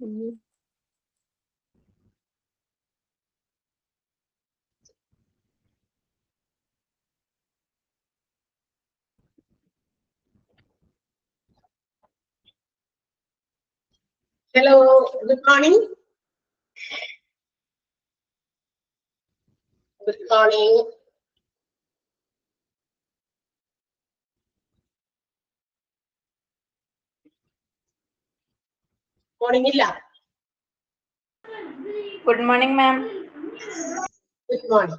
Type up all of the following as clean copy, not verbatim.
Hello, good morning. Good morning. Morning, Illa. Good morning, ma'am. Good morning.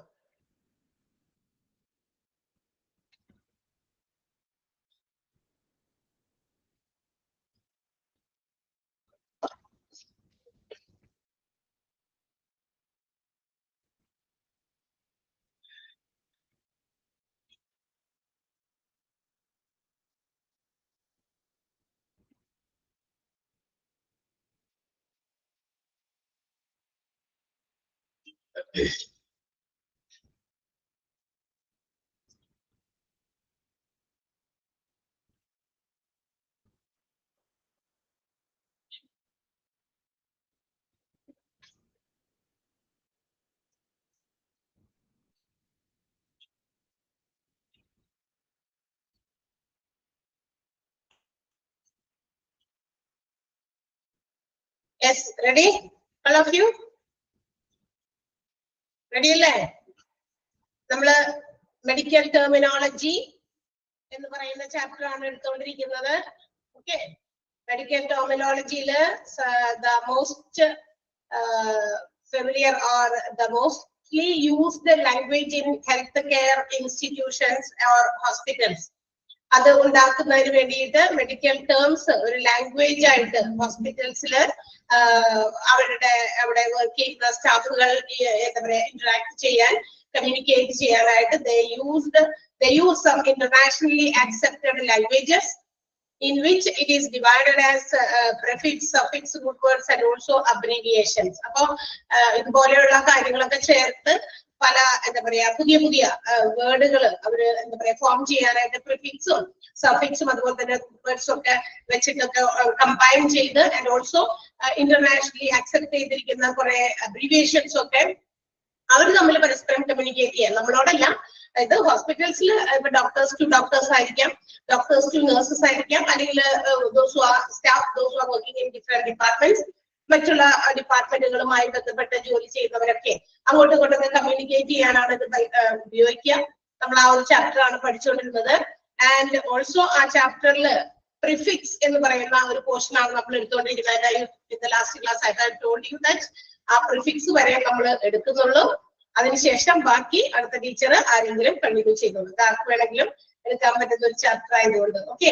Yes, ready? All of you? Ready അല്ലേ? നമ്മള് medical terminology എന്ന് പറയുന്ന chapter ആണ് എടുത്തുകൊണ്ടിരിക്കുന്നത്. Okay, medical ടെർമിനോളജിയില് the most familiar or the mostly used language in healthcare institutions or hospitals. അത് ഉണ്ടാക്കുന്നതിന് വേണ്ടിയിട്ട് മെഡിക്കൽ ടേംസ് ഒരു ലാംഗ്വേജ് ആയിട്ട് ഹോസ്പിറ്റൽസില് അവരുടെ അവിടെ വർക്ക് ചെയ്യുന്ന സ്റ്റാഫുകൾ എന്താ പറയാ ഇന്ററാക്ട് ചെയ്യാൻ കമ്മ്യൂണിക്കേറ്റ് ചെയ്യാനായിട്ട് they use some internationally accepted languages in which it is divided as prefix, suffix, root words and also abbreviations. അപ്പൊ ഇതുപോലെയുള്ള കാര്യങ്ങളൊക്കെ ചേർത്ത് പല എന്താ പറയാ പുതിയ പുതിയ വേർഡുകൾ അവര് എന്താ പറയാ ഫോം ചെയ്യാനായിട്ട് പ്രിഫിക്സും സഫിക്സും അതുപോലെ തന്നെ വേർഡ്സും ഒക്കെ വെച്ചിട്ടൊക്കെ കമ്പൈൻ ചെയ്ത് ആൻഡ് ഓൾസോ ഇന്റർനാഷണലി അക്സെപ്റ്റ് ചെയ്തിരിക്കുന്ന കുറെ അബ്രീവിയേഷൻസ് ഒക്കെ അവർ തമ്മിൽ പരസ്പരം കമ്മ്യൂണിക്കേറ്റ് ചെയ്യാം. നമ്മളോടല്ല, അതായത് ഹോസ്പിറ്റൽസിൽ ഇപ്പൊ ഡോക്ടേഴ്സ് ടു ഡോക്ടേഴ്സ് ആയിരിക്കാം, ഡോക്ടേഴ്സ് ടു നഴ്സസ് ആയിരിക്കാം, അല്ലെങ്കിൽ staff working in different departments, മറ്റുള്ള ഡിപ്പാർട്ട്മെന്റുകളുമായി ബന്ധപ്പെട്ട് ജോലി ചെയ്യുന്നവരൊക്കെ അങ്ങോട്ടും ഇങ്ങോട്ടൊക്കെ കമ്മ്യൂണിക്കേറ്റ് ചെയ്യാനാണ് ഇത് ഉപയോഗിക്കുക. നമ്മൾ ആ ഒരു ചാപ്റ്റർ ആണ് പഠിച്ചുകൊണ്ടിരുന്നത്. ആൻഡ് ഓൾസോ ആ ചാപ്റ്ററിൽ പ്രിഫിക്സ് എന്ന് പറയുന്ന ഒരു പോർഷൻ ആണ് നമ്മൾ എടുത്തുകൊണ്ടിരിക്കുന്നത്. Last class I have told you that ആ പ്രിഫിക്സ് വരെ നമ്മൾ എടുക്കുന്നുള്ളൂ. അതിനുശേഷം ബാക്കി അടുത്ത ടീച്ചർ ആരെങ്കിലും കണ്ടിന്യൂ ചെയ്തോളൂ. ആർക്ക് വേണമെങ്കിലും എടുക്കാൻ പറ്റുന്ന ഒരു ചാപ്റ്റർ ആയതുകൊണ്ട്. ഓക്കെ,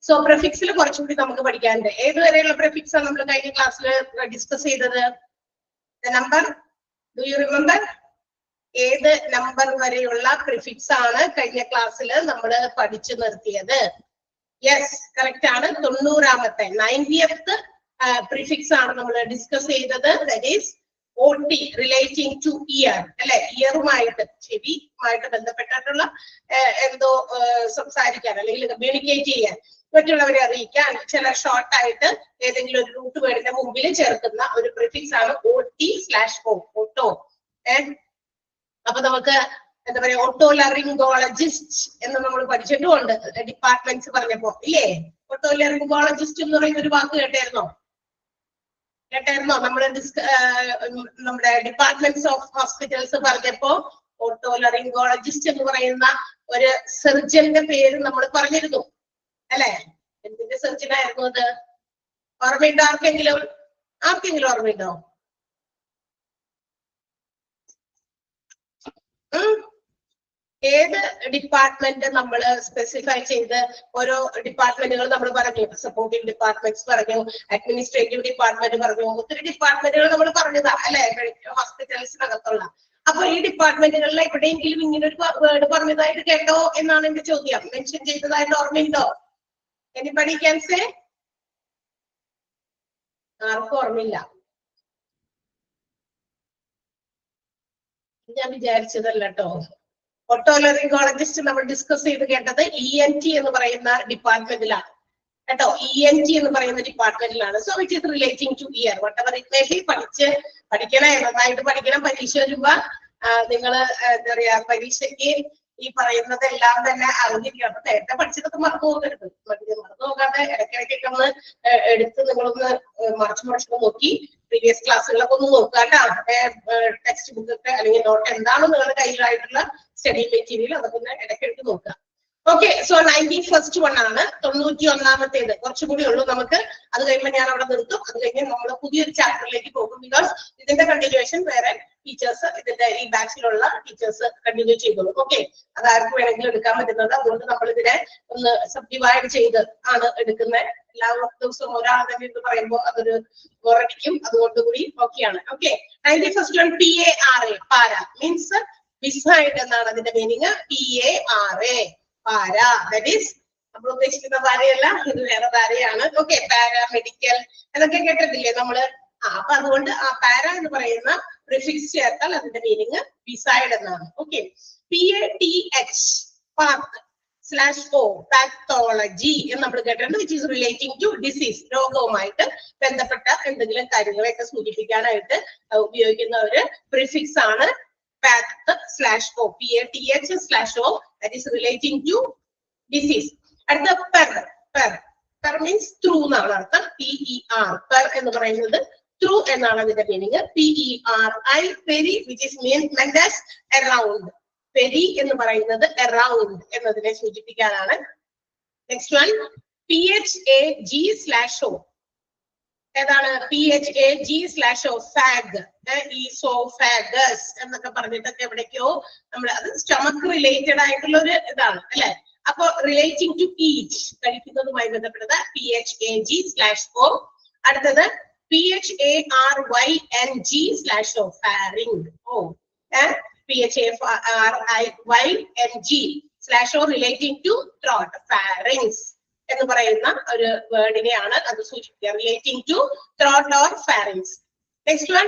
സോ പ്രിഫിക്സിൽ കുറച്ചുകൂടി നമുക്ക് പഠിക്കാനുണ്ട്. ഏതുവരെയുള്ള പ്രിഫിക്സ് ആണ് നമ്മൾ കഴിഞ്ഞ ക്ലാസ്സിൽ ഡിസ്കസ് ചെയ്തത്? Number, do you remember? ഏത് നമ്പർ വരെയുള്ള പ്രിഫിക്സ് ആണ് കഴിഞ്ഞ ക്ലാസ്സിൽ നമ്മൾ പഠിച്ചു നിർത്തിയത്? യെസ്, കറക്റ്റ് ആണ്. 90ാമത്തെ 90th പ്രിഫിക്സ് ആണ് നമ്മൾ ഡിസ്കസ് ചെയ്തത്. That is OT, relating to year, അല്ലെ? ഇയറുമായിട്ട്, ചെവിയുമായിട്ട് ബന്ധപ്പെട്ടിട്ടുള്ള എന്തോ സംസാരിക്കാൻ അല്ലെങ്കിൽ കമ്മ്യൂണിക്കേറ്റ് ചെയ്യാൻ, മറ്റുള്ളവരെ അറിയിക്കാൻ ചില ഷോർട്ട് ആയിട്ട് ഏതെങ്കിലും ഒരു റൂട്ട് വേർഡിന്റെ മുമ്പിൽ ചേർക്കുന്ന ഒരു പ്രിഫിക്സ് ആണ് OT/O, ഓട്ടോ. അപ്പൊ നമുക്ക് എന്താ പറയാ ഓട്ടോലറിംഗോളജിസ്റ്റ് എന്ന് നമ്മൾ പഠിച്ചിട്ടുമുണ്ട് ഡിപ്പാർട്ട്മെന്റ്സ് പറഞ്ഞപ്പോ, ഇല്ലേ? ഓട്ടോലറിംഗോളജിസ്റ്റ് എന്ന് പറയുന്ന ഒരു വാക്ക് കേട്ടായിരുന്നോ? നമ്മൾ നമ്മുടെ ഡിപ്പാർട്ട്മെന്റ്സ് ഓഫ് ഹോസ്പിറ്റൽസ് പറഞ്ഞപ്പോ ഓട്ടോലറിംഗോളജിസ്റ്റ് എന്ന് പറയുന്ന ഒരു സർജന്റെ പേര് നമ്മൾ പറഞ്ഞിരുന്നു, അല്ലെ? എന്തിന്റെ സർജൻ ആയിരുന്നു അത്? ഓർമ്മയുണ്ടോ? ആർക്കെങ്കിലും ഓർമ്മയുണ്ടോ? ഏത് ഡിപ്പാർട്ട്മെന്റ് നമ്മൾ സ്പെസിഫൈ ചെയ്ത് ഓരോ ഡിപ്പാർട്ട്മെന്റുകൾ നമ്മൾ പറഞ്ഞു. സപ്പോർട്ടിംഗ് ഡിപ്പാർട്ട്മെന്റ്സ് പറഞ്ഞു, അഡ്മിനിസ്ട്രേറ്റീവ് ഡിപ്പാർട്ട്മെന്റ് പറഞ്ഞു, ഒത്തിരി ഡിപ്പാർട്ട്മെന്റുകൾ നമ്മൾ പറഞ്ഞതാ, അല്ലെ? ഹോസ്പിറ്റൽസിനകത്തുള്ള. അപ്പൊ ഈ ഡിപ്പാർട്ട്മെന്റുകളിൽ എവിടെയെങ്കിലും ഇങ്ങനെ ഒരു വേർഡ് പറഞ്ഞതായിട്ട് കേട്ടോ എന്നാണ് എന്റെ ചോദ്യം. മെൻഷൻ ചെയ്തതായിട്ട് ഓർമ്മയുണ്ടോ? Anybody can say? ആർക്കും ഓർമ്മയില്ല. ഞാൻ വിചാരിച്ചതല്ല കേട്ടോ. ഓട്ടോലറിംഗോളജിസ്റ്റ് നമ്മൾ ഡിസ്കസ് ചെയ്ത് കേട്ടത് ENT എന്ന് പറയുന്ന ഡിപ്പാർട്ട്മെന്റിലാണ്, കേട്ടോ. ENT എന്ന് പറയുന്ന ഡിപ്പാർട്ട്മെന്റിലാണ്. So it is relating to ear whatever it may be. പഠിക്കണേ, നന്നായിട്ട് പഠിക്കണം. പരീക്ഷ വരുമ്പോ നിങ്ങള് എന്താ പറയാ പരീക്ഷയ്ക്ക് ഈ പറയുന്നതെല്ലാം തന്നെ അറിഞ്ഞിരിക്കണം. അപ്പൊ നേരത്തെ പഠിച്ചതൊക്കെ മറന്നു പോകരുത്. മറന്നു പോകാതെ ഇടയ്ക്കിടയ്ക്കൊക്കെ ഒന്ന് എടുത്ത് നിങ്ങളൊന്ന് മറിച്ച് നോക്കി പ്രീവിയസ് ക്ലാസ്സുകളൊക്കെ ഒന്ന് നോക്കാട്ടോ. ടെക്സ്റ്റ് ബുക്ക് ഒക്കെ അല്ലെങ്കിൽ നോട്ട് എന്താണോ നിങ്ങളുടെ കയ്യിലായിട്ടുള്ള സ്റ്റഡി മെറ്റീരിയൽ അതൊക്കെ ഒന്ന് ഇടയ്ക്കിടയ്ക്ക് നോക്കാം. ഓക്കെ. സോ 91st വൺ ആണ്, 91ാമത്തേത്. കുറച്ചുകൂടി ഉള്ളൂ നമുക്ക്. അത് കഴിയുമ്പോൾ ഞാൻ അവിടെ നിർത്തും. അത് കഴിഞ്ഞ് നമ്മൾ പുതിയൊരു ചാപ്റ്ററിലേക്ക് പോകും. ബിക്കോസ് ഇതിന്റെ കണ്ടിന്യൂവേഷൻ വേറെ ടീച്ചേഴ്സ്, ഇതിന്റെ ഈ ബാച്ചിലുള്ള ടീച്ചേഴ്സ് കണ്ടിന്യൂ ചെയ്തോളൂ. ഓക്കെ. അത് ആർക്ക് വേണമെങ്കിലും എടുക്കാൻ പറ്റുന്നത്. അതുകൊണ്ട് നമ്മൾ ഇതിനെ ഒന്ന് സബ്ഡിവൈഡ് ചെയ്ത് ആണ് എടുക്കുന്നത്. എല്ലാ ദിവസവും ഒരാൾ തന്നെ എന്ന് പറയുമ്പോൾ അതൊരു ബോറടിക്കും. അതുകൊണ്ടുകൂടി ഓക്കെയാണ്. ഓക്കെ. 91st വൺ PARA, പാര മീൻസ് ബിസൈഡ് എന്നാണ് അതിന്റെ മീനിങ്. PARA, പാര. ദാറ്റ് ഈസ് നമ്മൾ ഉദ്ദേശിക്കുന്ന പാരയല്ല, ഇത് വേറെ പാരയാണ്. ഓക്കെ. പാരാമെഡിക്കൽ എന്നൊക്കെ കേട്ടിട്ടില്ലേ നമ്മള്? അപ്പൊ അതുകൊണ്ട് ആ പാര എന്ന് പറയുന്ന പ്രിഫിക്സ് ചേർത്താൽ അതിന്റെ മീനിങ് ബിസൈഡ് എന്നാണ്. ഓക്കെ. PATH, path/O, പാത്തോളജി എന്ന് നമ്മൾ കേട്ടിട്ടുണ്ട്. Which is relating to disease, രോഗവുമായിട്ട് ബന്ധപ്പെട്ട എന്തെങ്കിലും കാര്യങ്ങളെയൊക്കെ സൂചിപ്പിക്കാനായിട്ട് ഉപയോഗിക്കുന്ന ഒരു പ്രിഫിക്സ് ആണ് path/O, PATH/O, that is relating to disease. അടുത്ത per means through എന്നാണ് അർത്ഥം. PER, per എന്ന് പറയുന്നത് through എന്നാണ് അതിന്റെ meaning. PERI, peri, which is meant as around. peri എന്ന് പറയുന്നത് around എന്നതിനെ സൂചിപ്പിക്കാനാണ്. Next one PHAG/O. ഏതാണ്? PHAG/O, ഫാഗ്, ഈസോഫാഗസ് എന്നൊക്കെ പറഞ്ഞിട്ടൊക്കെ എവിടേക്കോ നമ്മൾ അത് സ്റ്റമക്ക് റിലേറ്റഡ് ആയിട്ടുള്ള ഒരു ഇതാണ് അല്ലെ. അപ്പൊ റിലേറ്റിംഗ് ടു ഈച്ച്, കഴിക്കുന്നതുമായി ബന്ധപ്പെട്ടത് PHAG/O. അടുത്തത് PHARYNG/O, ഫാരിങ്. PHARYNG/O relating to throat, pharynx എന്ന് പറയുന്ന ഒരു വേർഡിനെയാണ് അത് സൂചിപ്പിക്കുക. Relating to throat or pharynx. Next one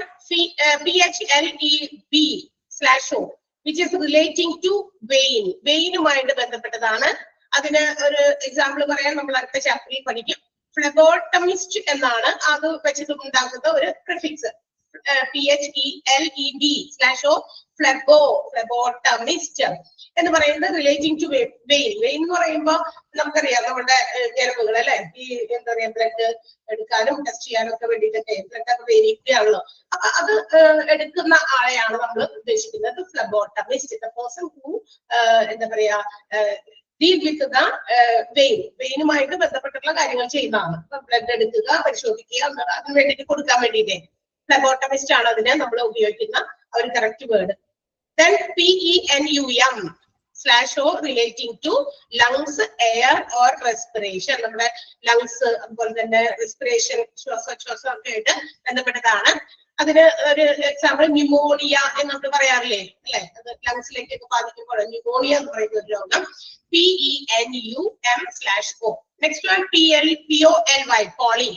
PHLEB/O, which is relating to vein, വെയിനുമായിട്ട് ബന്ധപ്പെട്ടതാണ്. അതിന് ഒരു എക്സാമ്പിൾ പറയാൻ നമ്മൾ അടുത്ത ചാപ്റ്ററിൽ പഠിക്കും. ഫ്ലെബോട്ടമിസ്റ്റ് എന്നാണ് അത് വെച്ചിട്ട് ഉണ്ടാക്കുന്ന ഒരു പ്രിഫിക്സ്. PHELEB/O, ഫ്ലെബോട്ടമിസ്റ്റ് എന്ന് പറയുന്നത് റിലേറ്റിംഗ് ടു വെയിൻ. വെയിൻ എന്ന് പറയുമ്പോൾ നമുക്കറിയാം നമ്മുടെ ഞരമ്പുകൾ അല്ലെ, ഈ എന്താ പറയാ ബ്ലഡ് എടുക്കാനും ടെസ്റ്റ് ചെയ്യാനും ഒക്കെ വേണ്ടിയിട്ടൊക്കെ ബ്ലഡ് ഒക്കെ വേരിക്കുകയാണല്ലോ. അപ്പൊ അത് എടുക്കുന്ന ആളെയാണ് നമ്മൾ ഉദ്ദേശിക്കുന്നത് ഫ്ലെബോട്ടമിസ്റ്റ്, ദ പേഴ്സൺ ഹു എന്താ പറയാ ഡീൽ വിത്ത് ദ വെയിൻ, വെയിനുമായിട്ട് ബന്ധപ്പെട്ടുള്ള കാര്യങ്ങൾ ചെയ്യുന്നതാണ്. ബ്ലഡ് എടുക്കുക, പരിശോധിക്കുക, അതിന് വേണ്ടിയിട്ട് കൊടുക്കാൻ വേണ്ടിയിട്ട് ഫ്ലെബോട്ടമിസ്റ്റ് ആണ് അതിനെ നമ്മൾ ഉപയോഗിക്കുന്ന ഒരു correct word. Then PENUM/O relating to lungs, air or respiration. നമ്മുടെ ലങ്സ് അതുപോലെ തന്നെ റെസ്പിറേഷൻ, ശ്വാസോച്ഛ്വാസം ഒക്കെ ആയിട്ട് ബന്ധപ്പെട്ടതാണ്. അതിന് ഒരു എക്സാമ്പിൾ ന്യൂമോണിയ എന്ന് നമ്മൾ പറയാറില്ലേ അല്ലെ, അത് ലങ്സിലേക്കൊക്കെ ബാധിക്കുമ്പോൾ ന്യൂമോണിയ എന്ന് പറയുന്ന ഒരു രോഗം. PENUM/O. Next one POLY, poly.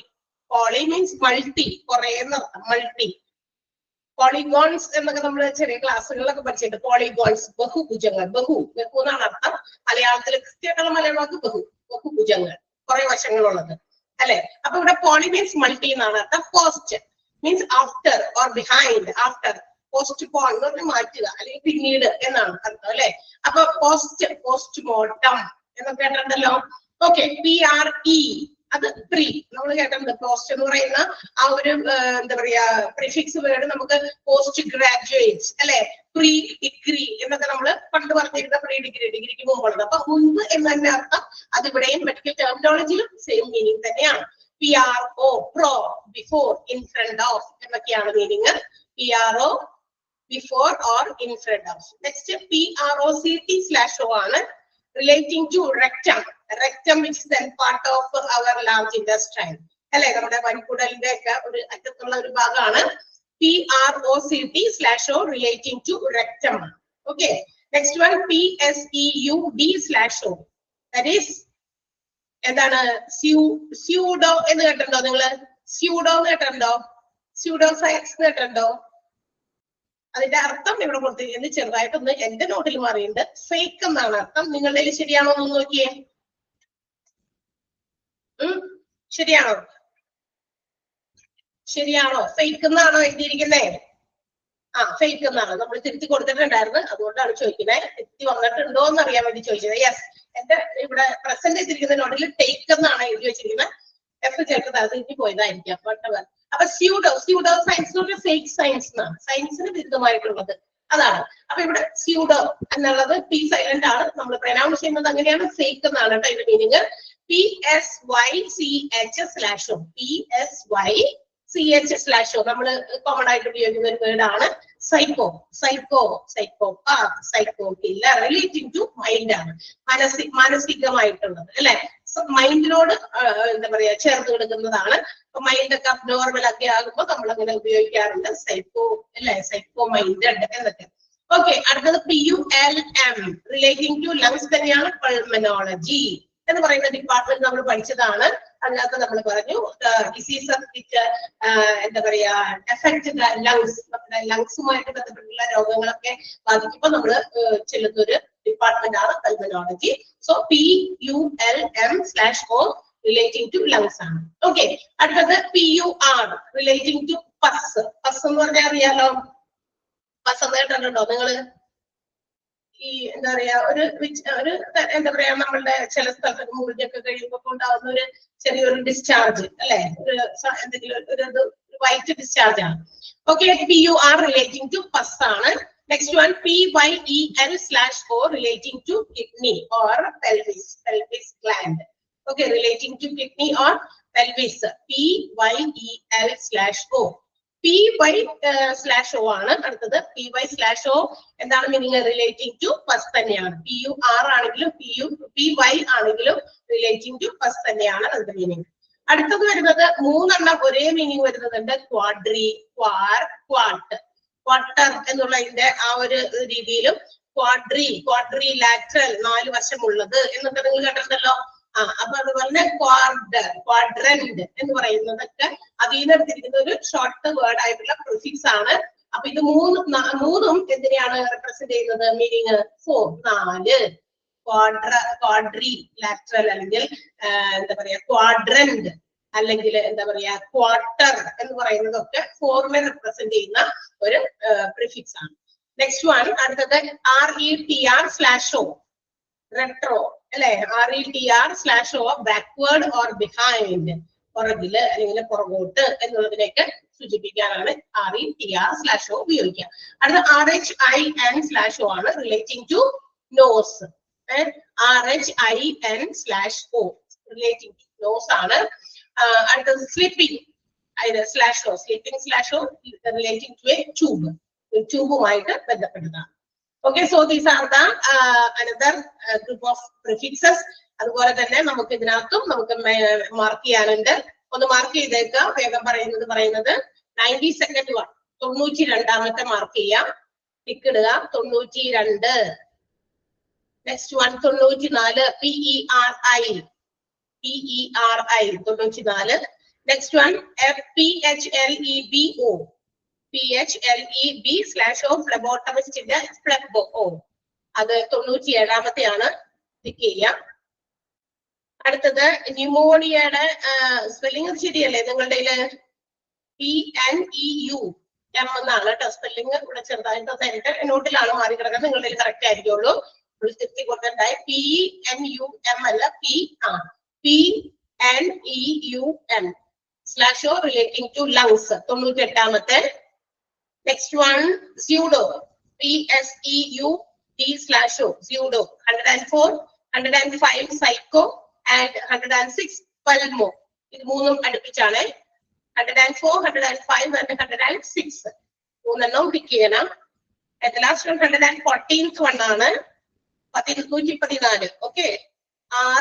Poly means multi, കുറെ എന്നർത്ഥം. മൾട്ടി. പോളിഗോൺസ് എന്നൊക്കെ നമ്മൾ ചെറിയ ക്ലാസ്സുകളിലൊക്കെ പഠിച്ചിട്ടുണ്ട്. പോളിഗോൺസ്, ബഹുഭുജങ്ങൾ. ബഹു എന്നാണ് അർത്ഥം. മലയാളത്തിൽ കൃത്യമായിട്ടുള്ള മലയാളം വാക്ക് ബഹുഭുജങ്ങൾ, കുറെ വശങ്ങളുള്ളത് അല്ലെ. അപ്പൊ ഇവിടെ പോളി മീൻസ് മൾട്ടി എന്നാണ് അർത്ഥം. Post means after or behind. After, postpone എന്ന് പറഞ്ഞാൽ മാറ്റുക അല്ലെങ്കിൽ പിന്നീട് എന്നാണ് അർത്ഥം അല്ലെ. അപ്പൊ പോസ്റ്റ്മോർട്ടം എന്നൊക്കെ കേട്ടിട്ടുണ്ടല്ലോ. ഓക്കെ. PRE, അത് പ്രീ നമ്മൾ കേട്ടിട്ടുണ്ട്. പോസ്റ്റ് എന്ന് പറയുന്ന ആ ഒരു എന്താ പറയാ പ്രിഫിക്സ് വേർഡ് നമുക്ക് പോസ്റ്റ് ഗ്രാജുവേറ്റ് അല്ലെ, പ്രീ ഡിഗ്രി എന്നൊക്കെ നമ്മൾ പണ്ട് പറഞ്ഞിരുന്ന പ്രീ ഡിഗ്രി, ഡിഗ്രിക്ക് മുമ്പുള്ളത്. അപ്പൊ മുൻപ് എന്ന് തന്നെ അർത്ഥം. അതിവിടെയും മെഡിക്കൽ ടെർമിനോളജിയിലും സെയിം മീനിങ് തന്നെയാണ്. PRO, pro, before, in front of എന്നൊക്കെയാണ് meaning. PRO, before or in front of. Next PROCT/O ആണ് relating to rectum. Rectum which is then part of our large intestine അല്ലെ, നമ്മുടെ വൻകുടലിന്റെ ഒക്കെ ഒരു അറ്റത്തുള്ള ഒരു ഭാഗമാണ്. PROCT/O relating to rectum. Okay. Next one PSEUD/O, that is എന്താണ്? Pseudo എന്ന് കേട്ടിട്ടുണ്ടോ നിങ്ങള്? സ്യൂഡോ എന്ന് കേട്ടിട്ടുണ്ടോ? സ്യൂഡോ സയൻസ് കേട്ടിട്ടുണ്ടോ? അതിന്റെ അർത്ഥം ഇവിടെ കൊടുത്തിരിക്കുന്നത് ചെറുതായിട്ടൊന്ന് എന്റെ നോട്ടിൽ മാറിയുണ്ട്. ഫേക്ക് എന്നാണ് അർത്ഥം. നിങ്ങളുടെ ശരിയാണോ എന്ന് നോക്കിയേ. ശരിയാണോ? ശരിയാണോ? ഫേക്ക് എന്നാണോ എഴുതിയിരിക്കുന്നേ? ഫേക്ക് എന്നാണ് നമ്മൾ തിരുത്തി കൊടുത്തിട്ടുണ്ടായിരുന്നു, അതുകൊണ്ടാണ് ചോദിക്കുന്നത്. തിരുത്തി വന്നിട്ടുണ്ടോ എന്ന് അറിയാൻ വേണ്ടി ചോദിച്ചത്. യെസ്, എന്റെ ഇവിടെ പ്രസന്റ് ചെയ്തിരിക്കുന്ന നോട്ടിൽ ടേക്ക് എന്നാണ് എഴുതി വെച്ചിരിക്കുന്നത്. എഫ് ചേർത്തത് അത് തിരിഞ്ഞു പോയതായിരിക്കാം. അപ്പൊ pseudo science not fake science എന്നാണ്, സയൻസിന് വിരുദ്ധമായിട്ടുള്ളത് അതാണ്. അപ്പൊ ഇവിടെ സ്യൂഡോ എന്നുള്ളത് പി സൈലന്റ് ആണ്, നമ്മൾ പ്രൊനൗൺസ് ചെയ്യുന്നത് അങ്ങനെയാണ്. ഫേക്ക് എന്നാണ് കേട്ടോ ഇതിന്റെ മീനിങ്. PSYCH/O PSYCH/O നമ്മൾ കോമൺ ആയിട്ട് ഉപയോഗിക്കുന്ന ഒരു വേർഡ് ആണ്. Psycho killer relating to mind ആണ്, മാനസികമായിട്ടുള്ളത് അല്ലെ, മൈൻഡിനോട് എന്താ പറയാ ചേർത്ത് കൊടുക്കുന്നതാണ്. മൈൻഡ് ഒക്കെ അബ്നോർമൽ ഒക്കെ ആകുമ്പോൾ നമ്മൾ അങ്ങനെ ഉപയോഗിക്കാറുണ്ട് സൈക്കോ അല്ലെ, സൈക്കോ മൈൻഡഡ് എന്നൊക്കെ. ഓക്കെ, അടുത്തത് PULM റിലേറ്റിംഗ് ടു ലങ്സ് തന്നെയാണ്. പൾമനോളജി എന്ന് പറയുന്ന ഡിപ്പാർട്ട്മെന്റ് നമ്മൾ പഠിച്ചതാണ്. അതിനകത്ത് നമ്മൾ പറഞ്ഞു ഡിസീസസ് വിച്ച് എന്താ പറയാ എഫക്ട് ലങ്സ്, നമ്മുടെ ലങ്സുമായിട്ട് ബന്ധപ്പെട്ടുള്ള രോഗങ്ങളൊക്കെ ബാധിക്കുമ്പോൾ നമ്മൾ ചെല്ലുന്ന ഒരു ഡിപ്പാർട്ട്മെന്റ് ആണ് pulmonology. So PULM/O relating to lungs ആണ്. ഓക്കെ, അടുത്തത് PUR relating to pus. Pus എന്ന് പറഞ്ഞാൽ അറിയാലോ, പസ് എന്ന് കേട്ടിട്ടുണ്ടോ നിങ്ങള്? ഈ എന്താ പറയാ ഒരു എന്താ പറയാ നമ്മളുടെ ചില സ്ഥലത്തൊക്കെ മുറിഞ്ഞൊക്കെ കഴിയുമ്പോൾ ഉണ്ടാകുന്ന ഒരു ചെറിയൊരു ഡിസ്ചാർജ് അല്ലെ, എന്തെങ്കിലും ഒരു വൈറ്റ് ഡിസ്ചാർജ് ആണ്. Okay, PUR relating to pus ആണ്. Next one PYEL/O relating to kidney or pelvis gland. Okay, relating to kidney or pelvis. PYEL/O PY/O ആണ് അടുത്തത്. PY/O എന്താണ് മീനിങ്? റിലേറ്റിംഗ് ടു പസ് തന്നെയാണ്. PUR ആണെങ്കിലും PY ആണെങ്കിലും റിലേറ്റിംഗ് ടു പസ് തന്നെയാണ് അതിന്റെ മീനിങ്. അടുത്തത് വരുന്നത് മൂന്നെണ്ണം ഒരേ മീനിങ് വരുന്നുണ്ട്. ക്വാഡ്രി, ക്വാർട്ട്, ക്വാർട്ടർ എന്നുള്ളതിന്റെ ആ ഒരു രീതിയിലും ക്വാഡ്രി ലാറ്ററൽ 4 വശമുള്ളത് എന്നൊക്കെ നിങ്ങൾ കേട്ടിട്ടുണ്ടല്ലോ. അപ്പൊ അതുപോലെ ക്വാഡ്രന്റ് എന്ന് പറയുന്നതൊക്കെ അതിൽ നിന്ന് എടുത്തിരിക്കുന്ന ഒരു ഷോർട്ട് വേർഡ് ആയിട്ടുള്ള പ്രിഫിക്സ് ആണ്. അപ്പൊ ഇത് മൂന്നും എന്തിനെയാണ് റെപ്രസെന്റ് ചെയ്യുന്നത്? മീനിങ് 4 ക്വാഡ്രി ലാറ്ററൽ അല്ലെങ്കിൽ എന്താ പറയാ ക്വാഡ്രന്റ് അല്ലെങ്കിൽ എന്താ പറയാ ക്വാർട്ടർ എന്ന് പറയുന്നതൊക്കെ 4നെ റെപ്രസെന്റ് ചെയ്യുന്ന ഒരു പ്രിഫിക്സ് ആണ്. നെക്സ്റ്റ് വൺ അടുത്തത് RETR/O റെട്രോ അല്ലെ, RETR/O ബാക്ക്വേർഡ് ഓർ ബിഹൈൻഡ്, പുറകില് അല്ലെങ്കിൽ പുറകോട്ട് എന്നുള്ളതിനൊക്കെ സൂചിപ്പിക്കാനാണ് RETR/O ഉപയോഗിക്കുക. അടുത്ത RHIN/O ആണ് relating to nose. RHIN/O relating to nose ആണ്. അടുത്തത് salping /O relating to a tube, ട്യൂബുമായിട്ട് ബന്ധപ്പെട്ടതാണ്. Okay, so these are the another group of prefixes. അതുപോലെ തന്നെ നമുക്ക് ഇതിനകത്തും നമുക്ക് മാർക്ക് ചെയ്യാനുണ്ട്. ഒന്ന് മാർക്ക് ചെയ്തേക്കാം, വേഗം പറയുന്നത് 92nd one 92ാമത്തെ മാർക്ക് ചെയ്യാം, ടിക്ക് ഇടുക 92. Next one 94 PERI 94. Next one PHLEB/O ഫ്ലെബോട്ടമിസ്റ്റിന്റെ ഫ്ലെബോ, അത് 97ാമത്തെയാണ്. ടിക്ക് ചെയ്യാം. അടുത്തത് ന്യൂമോണിയയുടെ സ്പെല്ലിംഗ് ശരിയല്ലേ നിങ്ങളുടെ PNEU എന്നാണ് കേട്ടോ സ്പെല്ലിംഗ്. ഇവിടെ ചെറുതായിട്ട് എന്റെ നോട്ടിലാണ് മാറി കിടക്കുന്നത്, നിങ്ങളുടെ കറക്റ്റ് ആയിരിക്കുള്ളൂ. തിരുത്തി കൊടുത്തിട്ടുണ്ടായി. PNUM അല്ല, PNEUM/O റിലേറ്റിംഗ് ടു ലങ്സ് 98ാമത്തെ. Next one pseudo PSEUD/O pseudo 104, 105 psycho and 106 pulmo. ഇത് മൂന്നും അടുപ്പിച്ചാണ്. 104, 105 and 106 മൂന്നെണ്ണം പിക്ക് ചെയ്യണം. ലാസ്റ്റ് 114th വൺ ആണ് 114. Okay,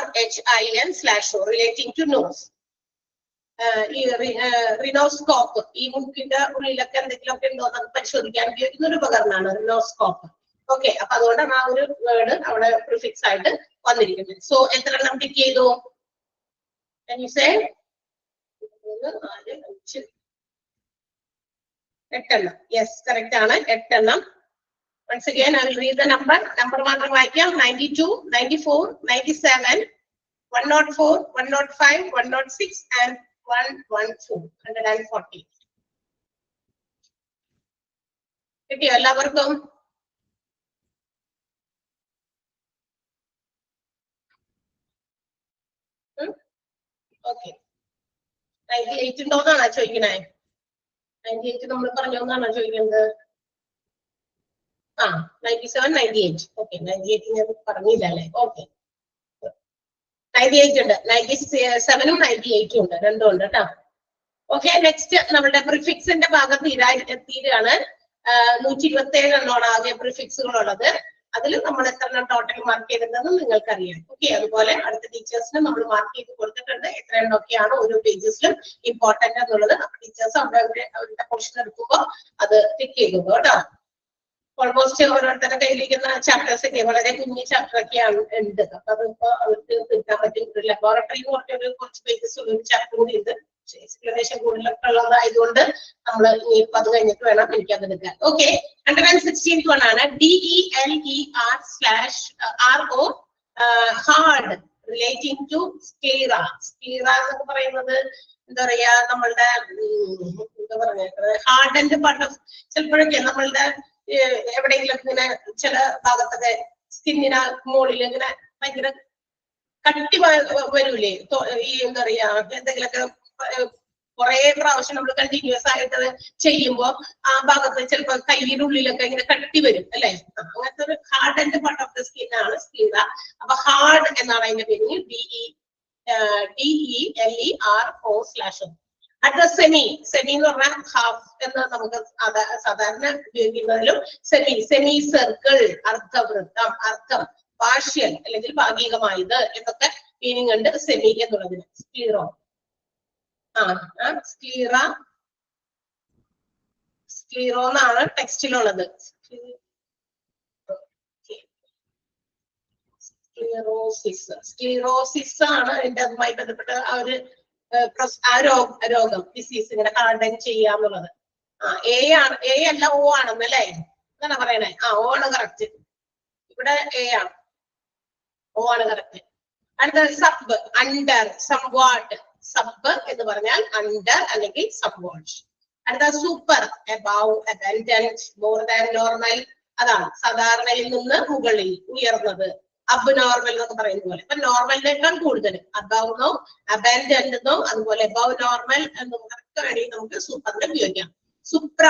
RHIN/O relating to nose. ഈ റിനോസ്കോപ്പ്, ഈ മൂക്കിന്റെ ഉള്ളിലൊക്കെ എന്തെങ്കിലുമൊക്കെ ഉണ്ടോ നമുക്ക് പരിശോധിക്കാൻ ഉപയോഗിക്കുന്ന ഒരു ഉപകരണമാണ് റിനോസ്കോപ്പ്. ഓക്കെ, അപ്പൊ അതുകൊണ്ടാണ് ആ ഒരു വേർഡ് അവിടെ പ്രിഫിക്സ് ആയിട്ട് വന്നിരിക്കുന്നത്. സോ എത്ര എണ്ണം ടിക്ക് ചെയ്തു? 8 എണ്ണം. യെസ്, കറക്റ്റ് ആണ്, 8 എണ്ണം. Once again, I will read the number മാത്രം വായിക്കാം. 92, 94, 97, 104, 105, 106 and 114, 140. കിട്ടിയോ എല്ലാവർക്കും? ഓക്കെ. 98 ഉണ്ടോന്നാണോ ചോദിക്കണേ? 98 നമ്മൾ പറഞ്ഞോന്നാണോ ചോദിക്കുന്നത്? ആ 97, 98. ഓക്കെ, 98 ഞാൻ പറഞ്ഞില്ല അല്ലേ? ഓക്കെ, 98 ഉണ്ട്, 97ഉം 98ഉം ഉണ്ട്, രണ്ടും ഉണ്ട് കേട്ടോ. ഓക്കെ, നെക്സ്റ്റ് നമ്മുടെ പ്രിഫിക്സിന്റെ ഭാഗം തീരാണ്. 127 എണ്ണമാണ് ആകെ പ്രിഫിക്സുകൾ ഉള്ളത്. അതിൽ നമ്മൾ എത്ര ടോട്ടൽ മാർക്ക് ചെയ്തിട്ടുണ്ടെന്ന് നിങ്ങൾക്കറിയാം. ഓക്കെ, അതുപോലെ അടുത്ത ടീച്ചേഴ്സിന് നമ്മൾ മാർക്ക് ചെയ്ത് കൊടുത്തിട്ടുണ്ട് എത്ര എണ്ണമൊക്കെയാണ് ഓരോ പേജസിലും ഇമ്പോർട്ടന്റ് എന്നുള്ളത്. അപ്പൊ ടീച്ചേഴ്സ് അവരുടെ പോർഷൻ എടുക്കുമ്പോൾ അത് ടിക്ക് ചെയ്തു കേട്ടോ. ഓൾമോസ്റ്റ് ഓരോരുത്തരുടെ കയ്യിലിരിക്കുന്ന ചാപ്റ്റേഴ്സ് ഒക്കെ വളരെ കുഞ്ഞു ചാപ്റ്റർ ഒക്കെയാണ് ഉണ്ട്. അപ്പൊ അതിപ്പോ അവർക്ക് തീർക്കാൻ പറ്റും. ലബോറട്ടറി എന്ന് പറഞ്ഞൊരു കുറച്ച് പേജസ് ഉള്ള ഒരു ചാപ്റ്റർ കൂടി ഉണ്ട്. എക്സ്പ്ലനേഷൻ കൂടുതലൊക്കെ ഉള്ളതായതുകൊണ്ട് നമ്മൾ ഇനിയിപ്പോ അത് കഴിഞ്ഞിട്ട് വേണം എനിക്ക് അത് എടുക്കാൻ. ഓക്കെ, 116th വൺ ആണ്. DELER/RO hard relating to sclera. Sclera എന്നൊക്കെ പറയുന്നത് എന്താ പറയാ, നമ്മളുടെ എന്താ പറയുക, ഹാർഡന്റെ പാർട്ട് ഓഫ് ചിലപ്പോഴൊക്കെ നമ്മളുടെ എവിടെയെങ്കിലും ഇങ്ങനെ ചില ഭാഗത്തൊക്കെ സ്കിന്നിന് മുകളിൽ ഇങ്ങനെ ഭയങ്കര കട്ടി വരൂലേ, ഈ എന്താ പറയാ എന്തെങ്കിലുമൊക്കെ കുറെ പ്രാവശ്യം നമ്മൾ കണ്ടിന്യൂസ് ആയിട്ട് ചെയ്യുമ്പോൾ ആ ഭാഗത്ത് ചിലപ്പോൾ കയ്യുടെ ഉള്ളിലൊക്കെ ഇങ്ങനെ കട്ടി വരും അല്ലെ. അങ്ങനത്തെ ഒരു hard and part of the skin ആണ് സ്കീറ. അപ്പൊ ഹാർഡ് എന്നാണ് അതിന്റെ പേര്. DELERO/. അടുത്ത സെമി. സെമി എന്ന് പറഞ്ഞാൽ ഹാഫ് എന്ന് നമുക്ക് സാധാരണ ഉപയോഗിക്കുന്നതിലും സെമി സർക്കിൾ, അർദ്ധവൃത്തം, അർത്ഥം, പാർഷ്യൽ അല്ലെങ്കിൽ ഭാഗികമായത് എന്നൊക്കെ മീനിങ് ഉണ്ട് സെമി എന്നുള്ളതിന്. സ്ക്ലീറോ സ്ക്ലീറോ എന്നാണ് ടെക്സ്റ്റിലുള്ളത്. സ്ക്ലീറോസിസ് ആണ് അതിന്റെ അതുമായി ബന്ധപ്പെട്ട ആ രോഗം, ഡിസീസ് ഇങ്ങനെ ഹാർഡൻ ചെയ്യാന്നുള്ളത്. എ അല്ല ഓ ആണെന്നല്ലേ, എന്താണ് പറയണേ? ഓ ആണ് കറക്റ്റ്. ഇവിടെ എ ആണ്, ഓ ആണ് കറക്റ്റ്. അടുത്ത സബ്, അണ്ടർ, സംവാട്ട്. സബ് എന്ന് പറഞ്ഞാൽ അണ്ടർ അല്ലെങ്കിൽ സംവാട്ട്. അടുത്ത super, above, abundant, more than normal. അതാണ് സാധാരണയിൽ നിന്ന് മുകളിൽ, ഉയർന്നത്. അബ് നോർമൽ എന്നൊക്കെ പറയുന്ന പോലെ. അപ്പൊ നോർമലിനേക്കാൾ കൂടുതൽ അബവെന്നോ അബൻഡന്റെന്നോ അതുപോലെ എബവ് നോർമൽ എന്നോ ഒക്കെ വേണമെങ്കിൽ നമുക്ക് സൂപ്പറിനെ ഉപയോഗിക്കാം. Supra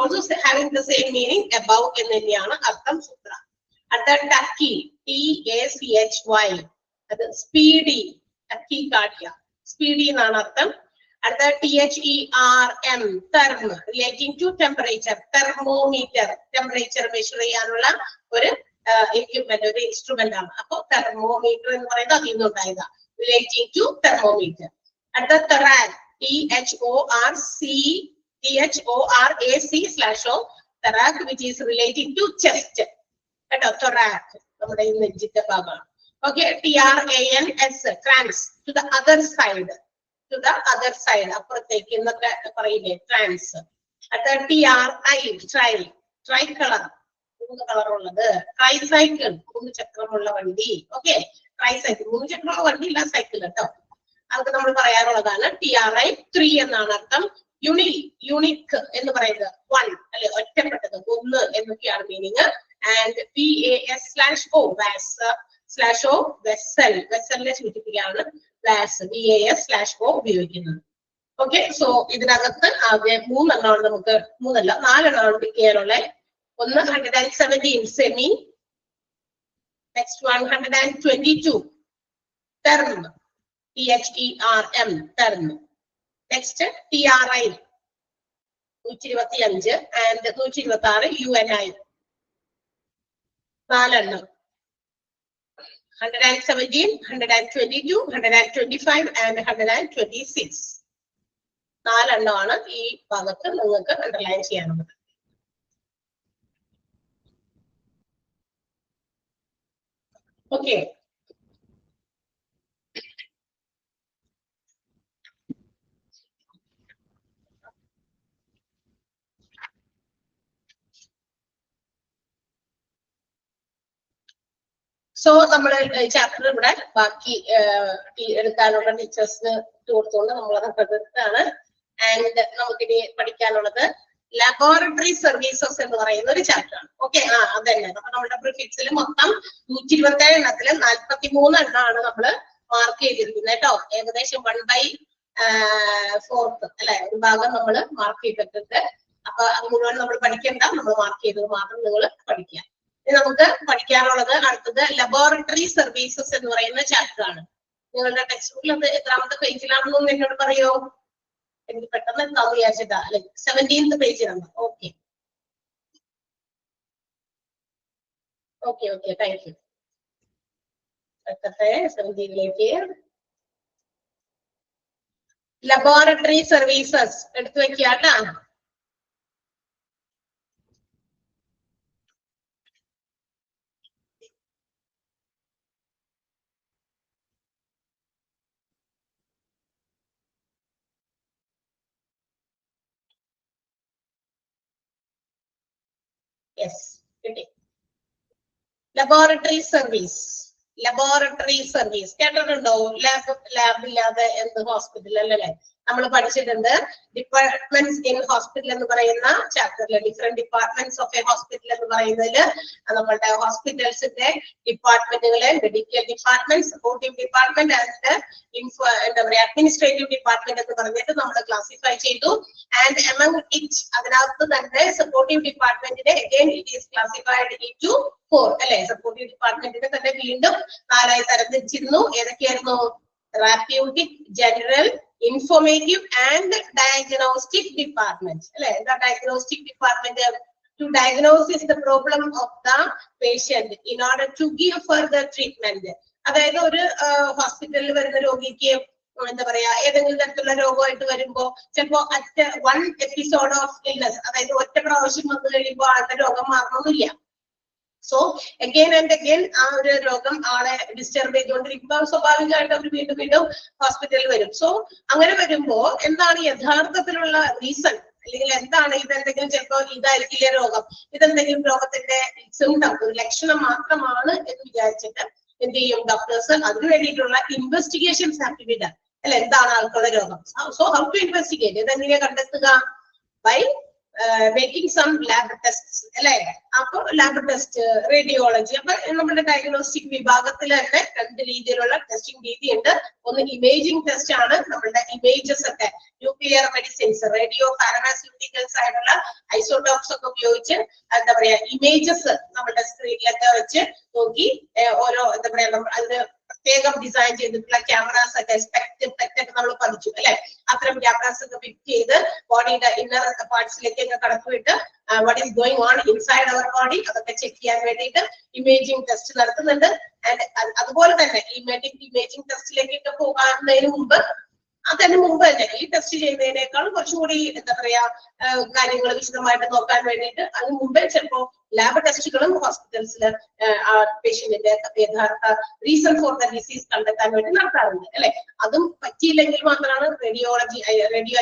also having the same meaning, above എന്ന് തന്നെയാണ് അർത്ഥം സുപ്ര. അടുത്ത ടക്കി, TACHY. അത് സ്പീഡി, ടക്കി കാട്ടിയ, സ്പീഡി എന്നാണ് അർത്ഥം. അടുത്ത THERM, therm, relating to temperature. Thermometer, temperature measure ചെയ്യാനുള്ള ഒരു എക്യുപ്മെന്റ്, ഒരു ഇൻസ്ട്രുമെന്റ് ആണ്. അപ്പൊ തെർമോമീറ്റർ എന്ന് പറയുന്നത് അതിൽ നിന്നുണ്ടായതാ, റിലേറ്റിംഗ് ടു തെർമോമീറ്റർ. അടുത്ത thorac, THORAC/O, thorac which is relating to chest കേട്ടോ. തൊറാക് നമ്മുടെ ഈ നെഞ്ചിന്റെ ഭാഗമാണ്. Okay, TRANS, trans, to the other side, to the other side, അപ്പുറത്തേക്ക് എന്നൊക്കെ പറയില്ലേ, ട്രാൻസ്. അടുത്ത TRI, ട്രൈ കളർ, 3 കളറുള്ളത്. ട്രൈസൈക്കിൾ, 3 ചക്രമുള്ള വണ്ടി. ഓക്കെ, ട്രൈസൈക്കിൾ 3 ചക്രമുള്ള വണ്ടി ഇല്ല, സൈക്കിൾ കേട്ടോ. അതൊക്കെ നമ്മൾ പറയാറുള്ളതാണ്. TRI 3 എന്നാണ് അർത്ഥം. യുണിക് എന്ന് പറയുന്നത് 1 അല്ലെ, ഒറ്റപ്പെട്ടത്, 1 എന്നൊക്കെയാണ് meaning. And VAS/O, VAS/O, vessel, വെസലിനെ സൂചിപ്പിക്കുകയാണ് VAS/O ഉപയോഗിക്കുന്നത്. ഓക്കെ, സോ ഇതിനകത്ത് ആകെ 3 എണ്ണമാണ് നമുക്ക്, 3 അല്ല 4 എണ്ണമാണ് പിക്ക് ചെയ്യാനുള്ള. ഒന്ന് 117 semi, next 122 term, THERM, term. Next TRI 125 and 126 UNI. 4 എണ്ണം. 117, 122, 125 and 126. 4 എണ്ണമാണ് ഈ ഭാഗത്ത് നിങ്ങൾക്ക് അണ്ടർലൈൻ ചെയ്യാനുള്ളത്. ഓക്കെ, സോ നമ്മൾ ചാപ്റ്റർ ഇവിടെ ബാക്കി എടുക്കാനുള്ള ടീച്ചേഴ്സിന് കൊടുത്തുകൊണ്ട് നമ്മളത് പ്രകൃതാണ്. ആൻഡ് നമുക്കിനി പഠിക്കാനുള്ളത് ലബോറട്ടറി സർവീസസ് എന്ന് പറയുന്ന ഒരു ചാപ്റ്റർ ആണ്. ഓക്കെ, അതന്നെ നമ്മുടെ പ്രിഫിക്സിൽ മൊത്തം 127 എണ്ണത്തില് 43 എണ്ണമാണ് നമ്മൾ മാർക്ക് ചെയ്തിരിക്കുന്നത് കേട്ടോ. ഏകദേശം 1/4 അല്ലെ, ഒരു ഭാഗം നമ്മൾ മാർക്ക് ചെയ്തിട്ടുണ്ട്. അപ്പൊ അത് മുഴുവൻ നമ്മൾ പഠിക്കണ്ട, നമ്മൾ മാർക്ക് ചെയ്തത് മാത്രം നിങ്ങൾ പഠിക്കുക. ഇനി നമുക്ക് പഠിക്കാനുള്ളത് അടുത്തത് ലബോറട്ടറി സർവീസസ് എന്ന് പറയുന്ന ചാപ്റ്റർ ആണ്. നിങ്ങളുടെ ടെക്സ്റ്റ് ബുക്കിൽ അത് എത്രാമത്തെ പേജിലാണെന്ന് എന്നോട് പറയോ? എനിക്ക് പെട്ടെന്ന് എന്താന്ന് വിചാരിച്ചിട്ടാ. അല്ലെ, 17th page number. Okay okay okay, thank you. എത്തട്ടെ 17ലേക്ക്. ലബോറട്ടറി സർവീസസ് എടുത്തു വെക്കുക കേട്ടാ. യെസ്, കിട്ടി. Laboratory service. ലബോറട്ടറി സർവീസ് കേട്ടിട്ടുണ്ടോ? ലാബ് ഇല്ലാതെ എന്ത് ഹോസ്പിറ്റൽ അല്ലേ? നമ്മൾ പഠിച്ചിട്ടുണ്ട്. ഡിപ്പാർട്ട്മെന്റ്സ് ഇൻ ഹോസ്പിറ്റൽ എന്ന് പറയുന്ന ചാപ്റ്ററിൽ different departments of a hospital എന്ന് പറയുന്നതിൽ നമ്മളുടെ ഹോസ്പിറ്റൽസിന്റെ ഡിപ്പാർട്ട്മെന്റുകളെ medical department, supportive department and എന്താ പറയാ അഡ്മിനിസ്ട്രേറ്റീവ് ഡിപ്പാർട്ട്മെന്റ് എന്ന് പറഞ്ഞിട്ട് നമ്മൾ ക്ലാസിഫൈ ചെയ്തു. ആൻഡ് എമംഗ് ഇറ്റ് അതിനകത്ത് തന്നെ സപ്പോർട്ടീവ് ഡിപ്പാർട്ട്മെന്റിനെ again it is classified into 4 അല്ലെ. സപ്പോർട്ടീവ് ഡിപ്പാർട്ട്മെന്റിനെ തന്നെ വീണ്ടും 4 ആയി തരംതിരിച്ചിരുന്നു. ഏതൊക്കെയായിരുന്നു? Therapeutic, general, informative and diagnostic department. The diagnostic department to diagnose the problem of the patient in order to give further treatment. അതായത് ഒരു ഹോസ്പിറ്റലിൽ വരുന്ന രോഗിക്ക് എന്താ പറയാ ഏതെങ്കിലും തരത്തിലുള്ള രോഗമായിട്ട് വരുമ്പോ ചിലപ്പോ അറ്റ് 1 എപ്പിസോഡ് ഓഫ് ഇൽനെസ്, അതായത് ഒറ്റ പ്രാവശ്യം വന്നു കഴിയുമ്പോൾ ആളുടെ രോഗം മാറണമെന്നില്ല. സോ അഗൈൻ ആൻഡ് അഗൈൻ ആ ഒരു രോഗം ആളെ ഡിസ്റ്റർബ് ചെയ്തുകൊണ്ടിരിക്കുമ്പോൾ സ്വാഭാവികമായിട്ട് അവർ വീണ്ടും വീണ്ടും ഹോസ്പിറ്റലിൽ വരും. സോ അങ്ങനെ വരുമ്പോ എന്താണ് യഥാർത്ഥത്തിലുള്ള റീസൺ, അല്ലെങ്കിൽ എന്താണ് ഇതെന്തെങ്കിലും ചിലപ്പോ ഇതായിരിക്കില്ല രോഗം, ഇതെന്തെങ്കിലും രോഗത്തിന്റെ സിംറ്റം, ഒരു ലക്ഷണം മാത്രമാണ് എന്ന് വിചാരിച്ചിട്ട് എന്ത് ചെയ്യും ഡോക്ടേഴ്സ്? അതിനു വേണ്ടിയിട്ടുള്ള ഇൻവെസ്റ്റിഗേഷൻസ് ആക്ടിവിറ്റി അല്ലെ, എന്താണ് ആൾക്കുള്ള രോഗം. സോ ഹൗ ടു ഇൻവെസ്റ്റിഗേറ്റ്, ഇതെങ്ങനെയാ കണ്ടെത്തുക? By making some lab test അല്ലെ. അപ്പൊ ലാബ് ടെസ്റ്റ്, റേഡിയോളജി. അപ്പൊ നമ്മുടെ ഡയഗ്നോസ്റ്റിക് വിഭാഗത്തിൽ തന്നെ 2 രീതിയിലുള്ള ടെസ്റ്റിംഗ് രീതി ഉണ്ട്. ഒന്ന് ഇമേജിംഗ് ടെസ്റ്റ് ആണ്. നമ്മളുടെ ഇമേജസ് ഒക്കെ ന്യൂക്ലിയർ മെഡിസിൻസ്, റേഡിയോ ഫാർമാസ്യൂട്ടിക്കൽസ് ആയിട്ടുള്ള ഐസോടോപ്സ് ഒക്കെ ഉപയോഗിച്ച് എന്താ പറയാ ഇമേജസ് നമ്മുടെ സ്ക്രീനിലൊക്കെ വെച്ച് നോക്കി ഓരോ എന്താ പറയാ അതിന് പ്രത്യേകം ഡിസൈൻ ചെയ്തിട്ടുള്ള ക്യാമറാസ് ഒക്കെ സ്പെക്ട് നമ്മൾ പഠിച്ചു അല്ലെ. അത്തരം ക്യാമറാസ് ഒക്കെ ഫിറ്റ് ചെയ്ത് ബോഡിയുടെ ഇന്നർ പാർട്സിലേക്ക് ഒക്കെ കടത്തിവിട്ട് what is going on inside our body അതൊക്കെ ചെക്ക് ചെയ്യാൻ വേണ്ടിയിട്ട് ഇമേജിംഗ് ടെസ്റ്റ് നടത്തുന്നുണ്ട്. ആൻഡ് അതുപോലെ തന്നെ ഇമേജിംഗ് ടെസ്റ്റിലേക്കൊക്കെ പോകുന്നതിന് മുമ്പ് അതിന് മുമ്പ് തന്നെ ഈ ടെസ്റ്റ് ചെയ്യുന്നതിനേക്കാൾ കുറച്ചുകൂടി എന്താ പറയാ കാര്യങ്ങൾ വിശദമായിട്ട് നോക്കാൻ വേണ്ടിയിട്ട് അതിന് മുമ്പേ ചിലപ്പോ ലാബ് ടെസ്റ്റുകളും ഹോസ്പിറ്റൽസിൽ ആ പേഷ്യന്റിന്റെ യഥാർത്ഥ റീസൺ ഫോർ ദ ഡിസീസ് കണ്ടെത്താൻ വേണ്ടി നടത്താറുണ്ട് അല്ലെ. അതും പറ്റിയില്ലെങ്കിൽ മാത്രമാണ് റേഡിയോ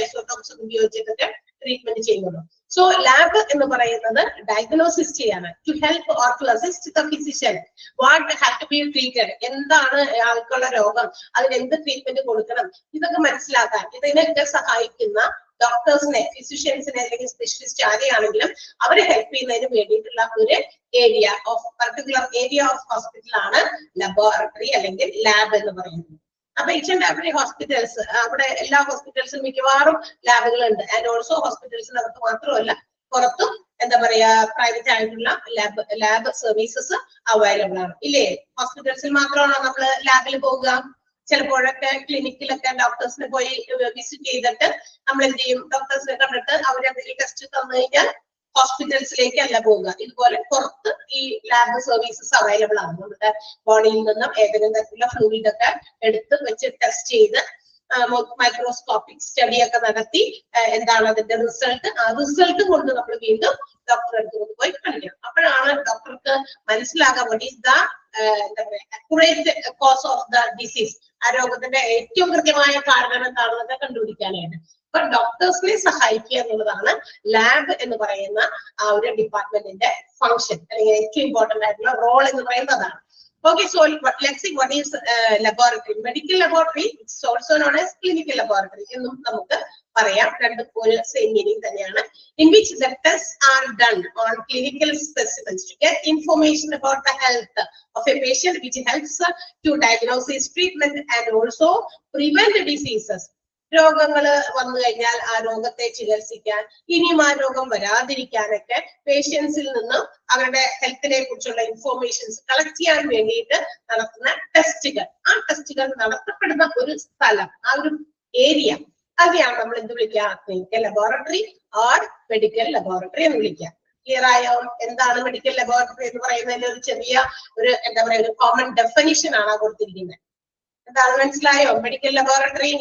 ഐസോടോപ്സ് ഉപയോഗിച്ചിട്ടൊക്കെ ട്രീറ്റ്മെന്റ് ചെയ്യുന്നത്. സോ ലാബ് എന്ന് പറയുന്നത് ഡയഗ്നോസിസ് ചെയ്യാണ്, to help or to assist the physician what have to be treated, എന്താണ് ആൾക്കുള്ള രോഗം, അതിന് എന്ത് ട്രീറ്റ്മെന്റ് കൊടുക്കണം, ഇതൊക്കെ മനസ്സിലാക്കാൻ ഇതിനൊക്കെ സഹായിക്കുന്ന ഡോക്ടേഴ്സിനെ, ഫിസിഷ്യൻസിനെ അല്ലെങ്കിൽ സ്പെഷ്യലിസ്റ്റ് ആരെയാണെങ്കിലും അവരെ ഹെൽപ്പ് ചെയ്യുന്നതിന് വേണ്ടിയിട്ടുള്ള ഒരു area of particular area of hospital ആണ് ലബോറട്ടറി അല്ലെങ്കിൽ ലാബ് എന്ന് പറയുന്നത്. അപ്പൊ ഈച്ച് ആൻഡ് എവറി ഹോസ്പിറ്റൽസ്, അവിടെ എല്ലാ ഹോസ്പിറ്റൽസിലും മിക്കവാറും ലാബുകളുണ്ട്. ആൻഡ് ഓൾസോ ഹോസ്പിറ്റൽസിനകത്ത് മാത്രമല്ല പുറത്തും എന്താ പറയാ പ്രൈവറ്റ് ആയിട്ടുള്ള ലാബ് സർവീസസ് അവൈലബിൾ ആണ് ഇല്ലേ. ഹോസ്പിറ്റൽസിൽ മാത്രമാണോ നമ്മൾ ലാബിൽ പോകുക? ചിലപ്പോഴൊക്കെ ക്ലിനിക്കിലൊക്കെ ഡോക്ടേഴ്സിനെ പോയി വിസിറ്റ് ചെയ്തിട്ട് നമ്മൾ എന്ത് ചെയ്യും, ഡോക്ടേഴ്സിനെ കണ്ടിട്ട് അവരെന്തെങ്കിലും ടെസ്റ്റ് തന്നു കഴിഞ്ഞാൽ ഹോസ്പിറ്റൽസിലേക്ക് അല്ല പോവുക. ഇതുപോലെ പുറത്ത് ഈ ലാബ് സർവീസസ് അവൈലബിൾ ആണ്. നമ്മുടെ ബോഡിയിൽ നിന്നും ഏതെങ്കിലും തരത്തിലുള്ള ഫ്ലൂയിഡ് ഒക്കെ എടുത്ത് വെച്ച് ടെസ്റ്റ് ചെയ്ത് മൈക്രോസ്കോപ്പിക് സ്റ്റഡി ഒക്കെ നടത്തി എന്താണ് അതിന്റെ റിസൾട്ട്, ആ റിസൾട്ട് കൊണ്ട് നമ്മൾ വീണ്ടും ഡോക്ടറെ അടുത്ത് പോയി കാണിക്കണം. അപ്പോഴാണ് ഡോക്ടർക്ക് മനസ്സിലാകാൻ വേണ്ടി എന്താ പറയാ accurate cause of the disease, ആ രോഗത്തിന്റെ ഏറ്റവും കൃത്യമായ കാരണം എന്താണെന്നൊക്കെ കണ്ടുപിടിക്കാനായിട്ട്. അപ്പൊ ഡോക്ടേഴ്സിനെ സഹായിക്കുക എന്നുള്ളതാണ് ലാബ് എന്ന് പറയുന്ന ആ ഒരു ഡിപ്പാർട്ട്മെന്റിന്റെ ഫംഗ്ഷൻ, അല്ലെങ്കിൽ ഏറ്റവും ഇമ്പോർട്ടന്റ് ആയിട്ടുള്ള റോൾ എന്ന് പറയുന്നതാണ്. Okay, so let's see what is laboratory. Medical laboratory, it's also known as clinical laboratory. എന്നും നമുക്ക് പറയാം, രണ്ടും ഒരു സെയിം മീനിങ് തന്നെയാണ്. In which the tests are done on clinical specimens to get information about the health of a patient, which helps to diagnose his treatment and also prevent diseases. രോഗങ്ങൾ വന്നു കഴിഞ്ഞാൽ ആ രോഗത്തെ ചികിത്സിക്കാൻ, ഇനിയും ആ രോഗം വരാതിരിക്കാനൊക്കെ പേഷ്യൻസിൽ നിന്ന് അവരുടെ ഹെൽത്തിനെ കുറിച്ചുള്ള ഇൻഫോർമേഷൻസ് കളക്ട് ചെയ്യാൻ വേണ്ടിയിട്ട് നടത്തുന്ന ടെസ്റ്റുകൾ, ആ ടെസ്റ്റുകൾ നടത്തപ്പെടുന്ന ഒരു സ്ഥലം, ആ ഒരു ഏരിയ, അതെയാണ് നമ്മൾ എന്ത് വിളിക്കുക, clinical laboratory or medical laboratory എന്ന് വിളിക്കുക. ക്ലിയർ ആയോ? എന്താണ് മെഡിക്കൽ ലബോറട്ടറി എന്ന് പറയുന്നതിൽ ഒരു ചെറിയ ഒരു എന്താ പറയുക, ഒരു കോമൺ ഡെഫിനിഷൻ ആണ് കൊടുത്തിരിക്കുന്നത്. എന്താണ് മനസ്സിലായോ? മെഡിക്കൽ ലബോറട്ടറി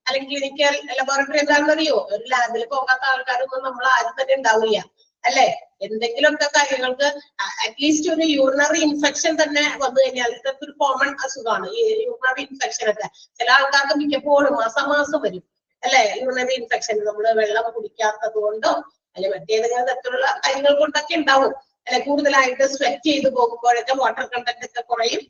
അല്ലെങ്കിൽ ക്ലിനിക്കൽ ലബോറട്ടറി എന്താണെന്ന് അറിയോ? ഒരു ലാബിൽ പോകാത്ത ആൾക്കാരൊന്നും നമ്മൾ ആരും തന്നെ ഉണ്ടാവില്ല, അല്ലെ? എന്തെങ്കിലുമൊക്കെ കാര്യങ്ങൾക്ക് അറ്റ്ലീസ്റ്റ് ഒരു യൂറിനറി ഇൻഫെക്ഷൻ തന്നെ വന്നു കഴിഞ്ഞാൽ, ഇതൊക്കെ ഒരു കോമൺ അസുഖമാണ് ഈ യൂറിനറി ഇൻഫെക്ഷൻ ഒക്കെ. ചില ആൾക്കാർക്ക് മിക്കപ്പോഴും മാസം വരും, അല്ലെ? യൂറിനറി ഇൻഫെക്ഷൻ നമ്മൾ വെള്ളം കുടിക്കാത്തത് കൊണ്ടോ അല്ലെ മറ്റേതെങ്കിലും തരത്തിലുള്ള കാര്യങ്ങൾ കൊണ്ടൊക്കെ ഉണ്ടാവും, അല്ലെ? കൂടുതലായിട്ട് സ്വെറ്റ് ചെയ്ത് പോകുമ്പോഴൊക്കെ വാട്ടർ കണ്ടന്റ് ഒക്കെ കുറയും,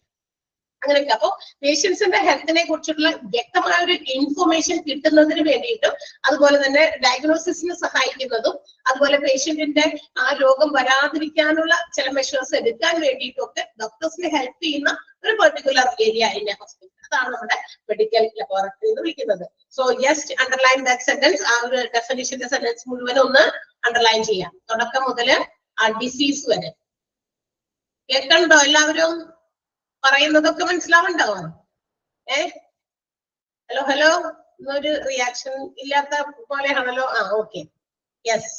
അങ്ങനെയൊക്കെ. അപ്പൊ പേഷ്യൻസിന്റെ ഹെൽത്തിനെ കുറിച്ചുള്ള വ്യക്തമായ ഒരു ഇൻഫർമേഷൻ കിട്ടുന്നതിന് വേണ്ടിയിട്ടും, അതുപോലെ തന്നെ ഡയഗ്നോസിസിന് സഹായിക്കുന്നതും, അതുപോലെ പേഷ്യന്റിന്റെ ആ രോഗം വരാതിരിക്കാനുള്ള ചില മെഷേഴ്സ് എടുക്കാൻ വേണ്ടിയിട്ടും ഒക്കെ ഡോക്ടേഴ്സിനെ ഹെൽപ്പ് ചെയ്യുന്ന ഒരു പെർട്ടിക്കുലർ ഏരിയ അതിന്റെ ഹോസ്പിറ്റൽ, അതാണ് നമ്മുടെ മെഡിക്കൽ ലബോറട്ടറി എന്ന് വിളിക്കുന്നത്. So just underline that sentence, ആ ഒരു ഡെഫിനിഷന്റെ സെന്റൻസ് മുഴുവൻ ഒന്ന് അണ്ടർലൈൻ ചെയ്യാം, തുടക്കം മുതൽ ആ ഡിസീസ് വരെ. കേൾക്കണ്ടോ എല്ലാവരും? പറയുന്നതൊക്കെ മനസ്സിലാവുണ്ടോ? ഹലോ, ഒരു റിയാക്ഷൻ ഇല്ലാത്ത പോലെയാണല്ലോ. Okay, yes,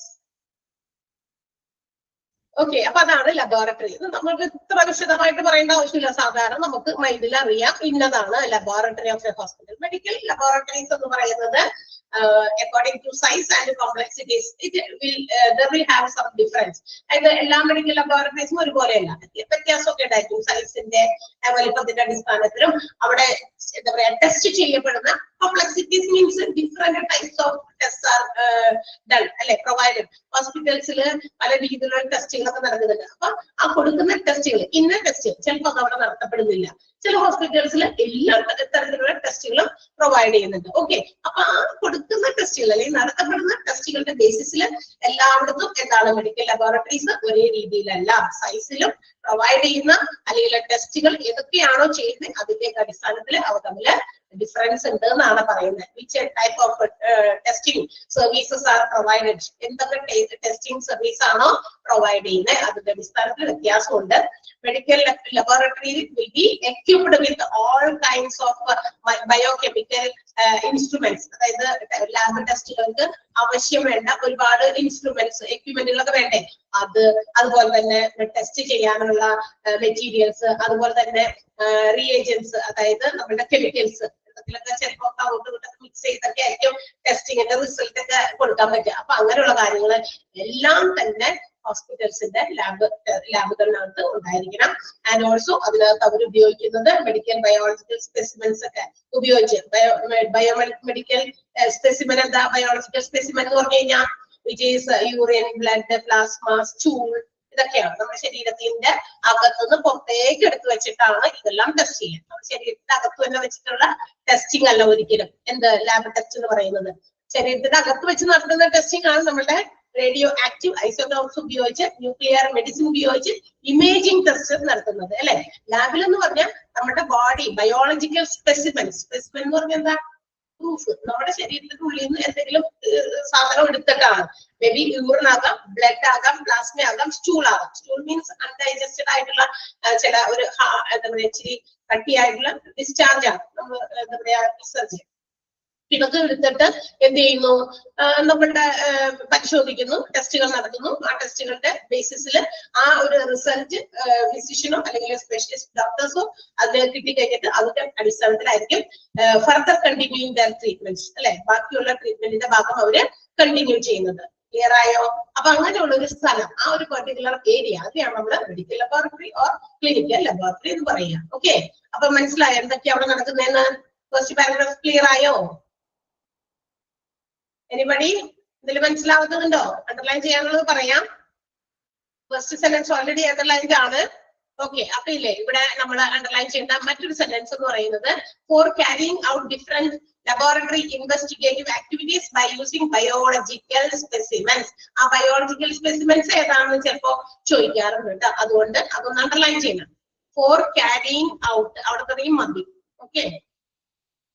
okay. അപ്പൊ അതാണ് ലബോറട്ടറി. നമുക്ക് ഇത്ര വിശദമായിട്ട് പറയേണ്ട ആവശ്യമില്ല, സാധാരണ നമുക്ക് മൈൻഡിൽ അറിയാം ഇന്നതാണ് laboratory of a hospital. Medical laboratories എന്ന് പറയുന്നത് according to size and complexities, there will have some difference. അതായത് എല്ലാ മെഡിക്കൽ ലബോറട്ടറീസും ഒരുപോലെയല്ല, വ്യത്യാസമൊക്കെ ഉണ്ടായിരിക്കും. സൈസിന്റെ വലിപ്പത്തിന്റെ അടിസ്ഥാനത്തിലും അവിടെ എന്താ പറയാ ടെസ്റ്റ് ചെയ്യപ്പെടുന്ന complexities means different types of test are done, അല്ലെ? പ്രൊവൈഡഡ്. ഹോസ്പിറ്റൽസിൽ പല രീതിയിലുള്ള ടെസ്റ്റുകളൊക്കെ നടക്കുന്നുണ്ട്. അപ്പൊ ആ കൊടുക്കുന്ന ടെസ്റ്റുകൾ, ഇന്ന ടെസ്റ്റ് ചിലപ്പോൾ അവിടെ നടത്തപ്പെടുന്നില്ല. ചില ഹോസ്പിറ്റൽസിൽ എല്ലാ തരത്തിലുള്ള ടെസ്റ്റുകളും പ്രൊവൈഡ് ചെയ്യുന്നുണ്ട്. ഓക്കെ, അപ്പൊ ആ കൊടുക്കുന്ന ടെസ്റ്റുകൾ അല്ലെങ്കിൽ നടത്തപ്പെടുന്ന ടെസ്റ്റുകളുടെ ബേസിസിൽ എല്ലായിടത്തും എന്താണ് മെഡിക്കൽ ലബോറട്ടറീസ് ഒരേ രീതിയിലല്ല, സൈസിലും പ്രൊവൈഡ് ചെയ്യുന്ന അല്ലെങ്കിൽ ടെസ്റ്റുകൾ ഏതൊക്കെയാണോ ചെയ്യുന്നത് അതിന്റെ അടിസ്ഥാനത്തിൽ അവ തമ്മിൽ ഡിഫറൻസ് ഉണ്ട് എന്നാണ് പറയുന്നത്. Which type of testing services are provided, എന്തൊക്കെ ടെസ്റ്റിംഗ് സർവീസ് ആണോ പ്രൊവൈഡ് ചെയ്യുന്നത് അതിന്റെ അടിസ്ഥാനത്തിൽ വ്യത്യാസമുണ്ട്. Medical laboratory will be equipped with all kinds of biochemical instruments. അതായത് ലാബ് ടെസ്റ്റുകൾക്ക് ആവശ്യം വേണ്ട ഒരുപാട് ഇൻസ്ട്രുമെന്റ്സ്, എക്യുപ്മെന്റുകളൊക്കെ വേണ്ടേ, അതുപോലെ തന്നെ ടെസ്റ്റ് ചെയ്യാനുള്ള മെറ്റീരിയൽസ്, അതുപോലെ തന്നെ റിയേജൻസ്, അതായത് നമ്മുടെ കെമിക്കൽസ്, ഇതിലൊക്കെ ചിലപ്പോൾ അങ്ങോട്ടും മിക്സ് ചെയ്തൊക്കെ ആയിരിക്കും ടെസ്റ്റിങ്ങിന്റെ റിസൾട്ട് ഒക്കെ കൊടുക്കാൻ പറ്റുക. അപ്പൊ അങ്ങനെയുള്ള കാര്യങ്ങൾ എല്ലാം തന്നെ ഹോസ്പിറ്റൽസിന്റെ ലാബുകളിനകത്ത് ഉണ്ടായിരിക്കണം. ആൻഡ് ഓൾസോ അതിനകത്ത് അവർ ഉപയോഗിക്കുന്നത് മെഡിക്കൽ ബയോളജിക്കൽ സ്പെസിമെൻസ് ഒക്കെ ഉപയോഗിച്ച്, ബയോമെഡിക്കൽ സ്പെസിമെൻ എന്താ? ബയോളജിക്കൽ സ്പെസിമെൻ എന്ന് പറഞ്ഞു കഴിഞ്ഞാൽ which is urine, blood, plasma, stool, ഇതൊക്കെയാണ് നമ്മുടെ ശരീരത്തിന്റെ അകത്തുനിന്ന് പുറത്തേക്ക് എടുത്തു വെച്ചിട്ടാണ് ഇതെല്ലാം ടെസ്റ്റ് ചെയ്യുക. നമ്മുടെ ശരീരത്തിന്റെ അകത്ത് തന്നെ വെച്ചിട്ടുള്ള ടെസ്റ്റിംഗ് അല്ല ഒരിക്കലും എന്ത് ലാബ് ടെസ്റ്റ് എന്ന് പറയുന്നത്. ശരീരത്തിന്റെ അകത്ത് വെച്ച് നടത്തുന്ന ടെസ്റ്റിംഗ് ആണ് നമ്മുടെ റേഡിയോ ആക്റ്റീവ് ഐസോടോപ്സ് ഉപയോഗിച്ച്, ന്യൂക്ലിയർ മെഡിസിൻ ഉപയോഗിച്ച് ഇമേജിംഗ് ടെസ്റ്റ് നടത്തുന്നത്, അല്ലെ? ലാബിൽ എന്ന് പറഞ്ഞാൽ നമ്മുടെ ബോഡി ബയോളജിക്കൽ സ്പെസിമെൻ എന്ന് പറഞ്ഞാൽ എന്താ? പ്രൂഫ്. നമ്മുടെ ശരീരത്തിന്റെ ഉള്ളിൽ നിന്ന് എന്തെങ്കിലും സാധനം എടുത്തിട്ടാണ്. മേ ബി യൂറിൻ ആകാം, ബ്ലഡ് ആകാം, പ്ലാസ്മ ആകാം, സ്റ്റൂൾ ആകാം. സ്റ്റൂൾ മീൻസ് അൺഡൈജസ്റ്റഡ് ആയിട്ടുള്ള ചില ഒരു എന്താ പറയാ ഇച്ചിരി കട്ടിയായിട്ടുള്ള ഡിസ്ചാർജ് ആണ് നമ്മൾ എന്താ പറയാ വിസർജ്യം. ഇതൊക്കെ എടുത്തിട്ട് എന്ത് ചെയ്യുന്നു? നമ്മളുടെ പരിശോധിക്കുന്നു, ടെസ്റ്റുകൾ നടത്തുന്നു. ആ ടെസ്റ്റുകളുടെ ബേസിസിൽ ആ ഒരു റിസൾട്ട് ഫിസിഷ്യനോ അല്ലെങ്കിൽ സ്പെഷ്യലിസ്റ്റ് ഡോക്ടേഴ്സോ അതിന് കിട്ടിക്കഴിഞ്ഞിട്ട് അതിന്റെ അടിസ്ഥാനത്തിലായിരിക്കും ഫർദർ കണ്ടിന്യൂയിങ് ദർ ട്രീറ്റ്മെന്റ്, അല്ലെ? ബാക്കിയുള്ള ട്രീറ്റ്മെന്റിന്റെ ഭാഗം അവര് കണ്ടിന്യൂ ചെയ്യുന്നത്. ക്ലിയർ ആയോ? അപ്പൊ അങ്ങനെയുള്ള ഒരു സ്ഥലം, ആ ഒരു പെർട്ടിക്കുലർ ഏരിയ, അതെയാണ് നമ്മൾ medical laboratory or clinical laboratory എന്ന് പറയുക. ഓക്കെ, അപ്പൊ മനസ്സിലായോ എന്തൊക്കെയാ അവിടെ നടക്കുന്നതെന്ന്? ഫസ്റ്റ് പാരഗ്രാഫ് ക്ലിയർ ആയോ? എനിബഡി ഇതിൽ മനസ്സിലാവുന്നുണ്ടോ? അണ്ടർലൈൻ ചെയ്യാനുള്ളത് പറയാം. ഫസ്റ്റ് സെന്റൻസ് ഓൾറെഡി അണ്ടർലൈൻഡ് ആണ്. ഓക്കെ, അപ്പൊ ഇല്ലേ ഇവിടെ നമ്മൾ അണ്ടർലൈൻ ചെയ്യേണ്ട മറ്റൊരു സെന്റൻസ് എന്ന് പറയുന്നത് for carrying out different laboratory investigative activities by using biological specimens. ആ ബയോളജിക്കൽ സ്പെസിമെൻസ് ഏതാണെന്ന് ചിലപ്പോ ചോദിക്കാറുണ്ട്, അതുകൊണ്ട് അതൊന്ന് അണ്ടർലൈൻ ചെയ്യണം. ഫോർ ക്യാരിങ് ഔട്ട് അവിടത്തെയും മതി. ഓക്കെ,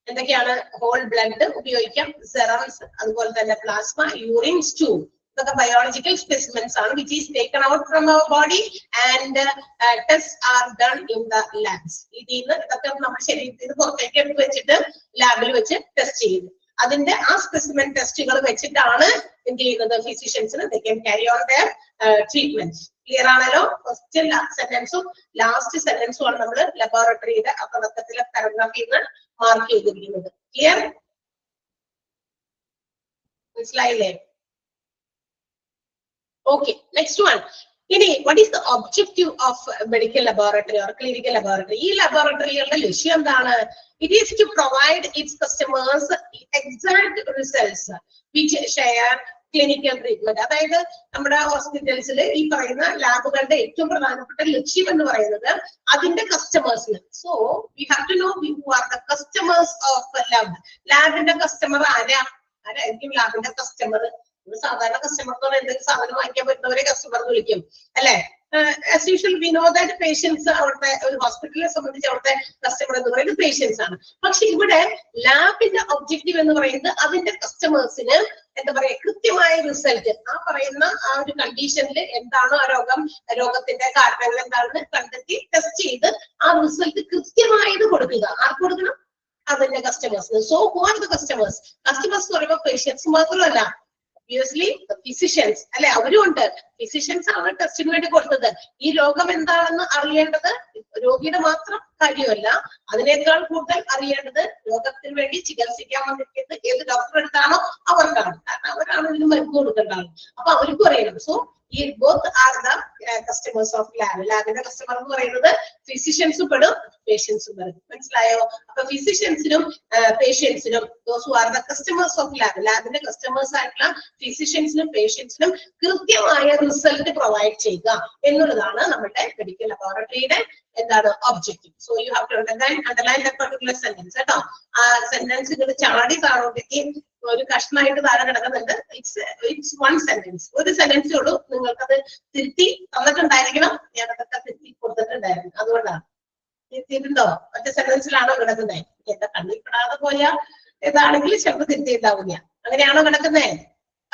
എന്തൊക്കെയാണ്? ഹോൾ ബ്ലഡ് ഉപയോഗിക്കാം, സെറംസ്, അതുപോലെ തന്നെ പ്ലാസ്മ, യൂറിൻ, സ്റ്റൂൾ, ഇതൊക്കെ ബയോളജിക്കൽ സ്പെസിമെൻസ് ആണ് which is taken out from our body and tests are done in the labs. ഇതിന്ന് ഇതൊക്കെ നമ്മുടെ ശരീരത്തിൽ പുറത്തേക്ക് എടുത്ത് വെച്ചിട്ട് ലാബിൽ വെച്ച് ടെസ്റ്റ് ചെയ്യുന്നു. അതിന്റെ ആ സ്പെസിമെൻ ടെസ്റ്റുകൾ വെച്ചിട്ടാണ് എന്ത് ചെയ്യുന്നത്? ഫിസിഷ്യൻസിന് they can carry on their treatments. Clear ആണല്ലോ? ഫസ്റ്റ് സെന്റൻസും ലാസ്റ്റ് സെന്റൻസും ആണ് നമ്മൾ ലബോറട്ടറിയുടെ ആ തുടക്കത്തിലെ പാരഗ്രാഫിൽ നിന്ന് മാർക്ക് ചെയ്തിരിക്കുന്നത്. ക്ലിയർ? മനസ്സിലായില്ലേ? Okay, next one. What is the objective of medical laboratory or clinical laboratory? ഈ laboratoryകളുടെ ലക്ഷ്യം എന്താണ്? It is to provide its customers exact results which share clinical treatment. അതായത് നമ്മുടെ ഹോസ്പിറ്റൽസിൽ ഈ പറയുന്ന ലാബുകളുടെ ഏറ്റവും പ്രധാനപ്പെട്ട ലക്ഷ്യം എന്ന് പറയുന്നത് അതിന്റെ കസ്റ്റമേഴ്സിന്. So we have to know who are the customers of lab. ലാബിന്റെ കസ്റ്റമർ ആരായിരിക്കും? ലാബിന്റെ കസ്റ്റമർ സാധാരണ കസ്റ്റമർ എന്ന് പറയുന്നത് എന്തെങ്കിലും സാധനം വാങ്ങിക്കാൻ പറ്റുന്നവരെ കസ്റ്റമർ എന്ന് വിളിക്കും, അല്ലെ? As usual we know that patients അവിടുത്തെ ഒരു ഹോസ്പിറ്റലിനെ സംബന്ധിച്ച് അവിടുത്തെ കസ്റ്റമർ എന്ന് പറയുന്നത് പേഷ്യൻസ് ആണ്. പക്ഷെ ഇവിടെ ലാബിന്റെ ഒബ്ജക്റ്റീവ് എന്ന് പറയുന്നത് അതിന്റെ കസ്റ്റമേഴ്സിന് എന്താ പറയാ കൃത്യമായ റിസൾട്ട്, ആ പറയുന്ന ആ ഒരു കണ്ടീഷനിൽ എന്താണോ ആ രോഗത്തിന്റെ കാരണങ്ങൾ എന്താണെന്ന് കണ്ടെത്തി ടെസ്റ്റ് ചെയ്ത് ആ റിസൾട്ട് കൃത്യമായത് കൊടുക്കുക. ആർക്ക് കൊടുക്കണം? അതിന്റെ കസ്റ്റമേഴ്സിന്. So who are the customers? Customers എന്ന് പറയുമ്പോൾ പേഷ്യൻസ് മാത്രമല്ല, obviously the physicians, അല്ലെ? അവരും ഉണ്ട്. ഫിസിഷ്യൻസ് ആണ് ടെസ്റ്റിന് വേണ്ടി കൊടുത്തത്. ഈ രോഗം എന്താണെന്ന് അറിയേണ്ടത് രോഗിയുടെ മാത്രം കാര്യമല്ല, അതിനേക്കാൾ കൂടുതൽ അറിയേണ്ടത് രോഗത്തിന് വേണ്ടി ചികിത്സിക്കാൻ വന്നിരിക്കുന്നത് ഏത് ഡോക്ടർ എടുത്താണോ അവർക്കാണ്. കാരണം അവരാണ് ഇതിന് മരുന്ന് കൊടുക്കേണ്ടത്. അപ്പൊ അവർക്കും അറിയണം. സോ ഈ both are the customers of lab. ലാബിന്റെ കസ്റ്റമർ എന്ന് പറയുന്നത് ഫിസിഷ്യൻസും പെടും, പേഷ്യൻസും പെടും. മനസ്സിലായോ? അപ്പൊ ഫിസിഷ്യൻസിനും പേഷ്യൻസിനും those who are the customers of lab, ലാബിന്റെ കസ്റ്റമേഴ്സ് ആയിട്ടുള്ള ഫിസിഷ്യൻസിനും പേഷ്യൻസിനും കൃത്യമായ റിസൾട്ട് പ്രൊവൈഡ് ചെയ്യുക എന്നുള്ളതാണ് നമ്മുടെ മെഡിക്കൽ ലബോറട്ടറിയുടെ എന്താണ് objective. So you have to underline that particular sentence കേട്ടോ. ആ സെന്റൻസ് ഇങ്ങനെ ചാടി താഴോട്ടേക്ക് ഒരു കഷ്ണമായിട്ട് താഴെ കിടക്കുന്നുണ്ട്. ഇറ്റ്സ് വൺ സെന്റൻസ്, ഒരു സെന്റൻസേ ഉള്ളൂ. നിങ്ങൾക്കത് തിരുത്തി തന്നിട്ടുണ്ടായിരിക്കണം. ഞാൻ അതൊക്കെ തിരുത്തി കൊടുത്തിട്ടുണ്ടായിരുന്നു, അതുകൊണ്ടാണ്. തിരുത്തിയിട്ടുണ്ടോ? ഒറ്റ സെന്റൻസിലാണോ കിടക്കുന്നത്? എന്റെ കണ്ണിൽ പെടാതെ പോയാ ഏതാണെങ്കിൽ ചിലപ്പോൾ തിരുത്തിയിട്ടുണ്ടാവില്ല. അങ്ങനെയാണോ കിടക്കുന്നത്?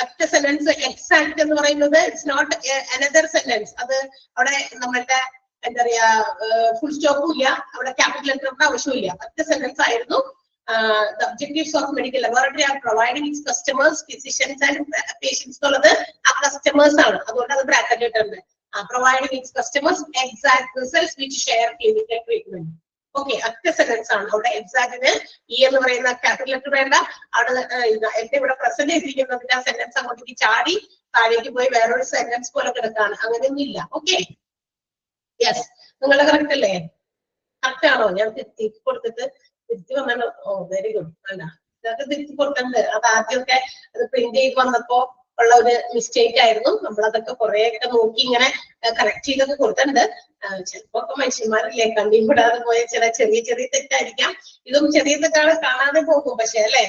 ഒറ്റ സെന്റൻസ് എക്സാക്ട് എന്ന് പറയുന്നത് ഇറ്റ്സ് നോട്ട് അനദർ സെന്റൻസ്. അത് അവിടെ നമ്മളുടെ എന്താ പറയാ ഫുൾ സ്റ്റോപ്പും ഇല്ല, അവിടെ ക്യാപിറ്റൽ ലെറ്ററിന്റെ ആവശ്യമില്ല. ഒറ്റ സെന്റൻസ് ആയിരുന്നു. The objectives of medical laboratory are providing its customers, physicians and patients എന്നുള്ളത് ആ കസ്റ്റമേഴ്സ് ആണ്, അതുകൊണ്ട് അത് ബ്രാക്കറ്റ് ഇട്ടുണ്ട്. Providing its customers exact results which share clinical treatment. Okay, ഒറ്റ സെന്റൻസ് ആണ്. അവിടെ എക്സാക്ടിന് ഇ എന്ന് പറയുന്ന ക്യാപിറ്റൽ ലെറ്റർ വേണ്ട. അവിടെ എന്റെ ഇവിടെ പ്രസന്റ് ചെയ്തിരിക്കുന്നതിന്റെ ആ സെന്റൻസ് അങ്ങോട്ടേക്ക് ചാടി താഴേക്ക് പോയി വേറൊരു സെന്റൻസ് പോലെ കിടക്കാണ്. അങ്ങനെയൊന്നും ഇല്ല. ഓക്കെ, യെസ്, നിങ്ങളുടെ കറക്റ്റ് അല്ലേ? കറക്റ്റ് ആണോ? ഞാൻ തിരുത്തി കൊടുത്തിട്ട് തിരുത്തി വന്നോ? ഓ വെരി ഗുഡ്. അല്ല, ഇതൊക്കെ തിരുത്തി കൊടുത്തിട്ടുണ്ട്. അത് ആദ്യമൊക്കെ അത് പ്രിന്റ് ചെയ്ത് വന്നപ്പോ ഉള്ള ഒരു മിസ്റ്റേക്ക് ആയിരുന്നു. നമ്മളതൊക്കെ കുറെയൊക്കെ നോക്കി ഇങ്ങനെ കറക്റ്റ് ചെയ്തൊക്കെ കൊടുത്തിട്ടുണ്ട്. ചിലപ്പോ ഒക്കെ മനുഷ്യന്മാരല്ലേ, കണ്ണിൽ വിടാതെ പോയ ചെറിയ ചെറിയ തെറ്റായിരിക്കാം. ഇതും ചെറിയ തെറ്റാണ്, കാണാതെ പോകും. പക്ഷെ അല്ലെ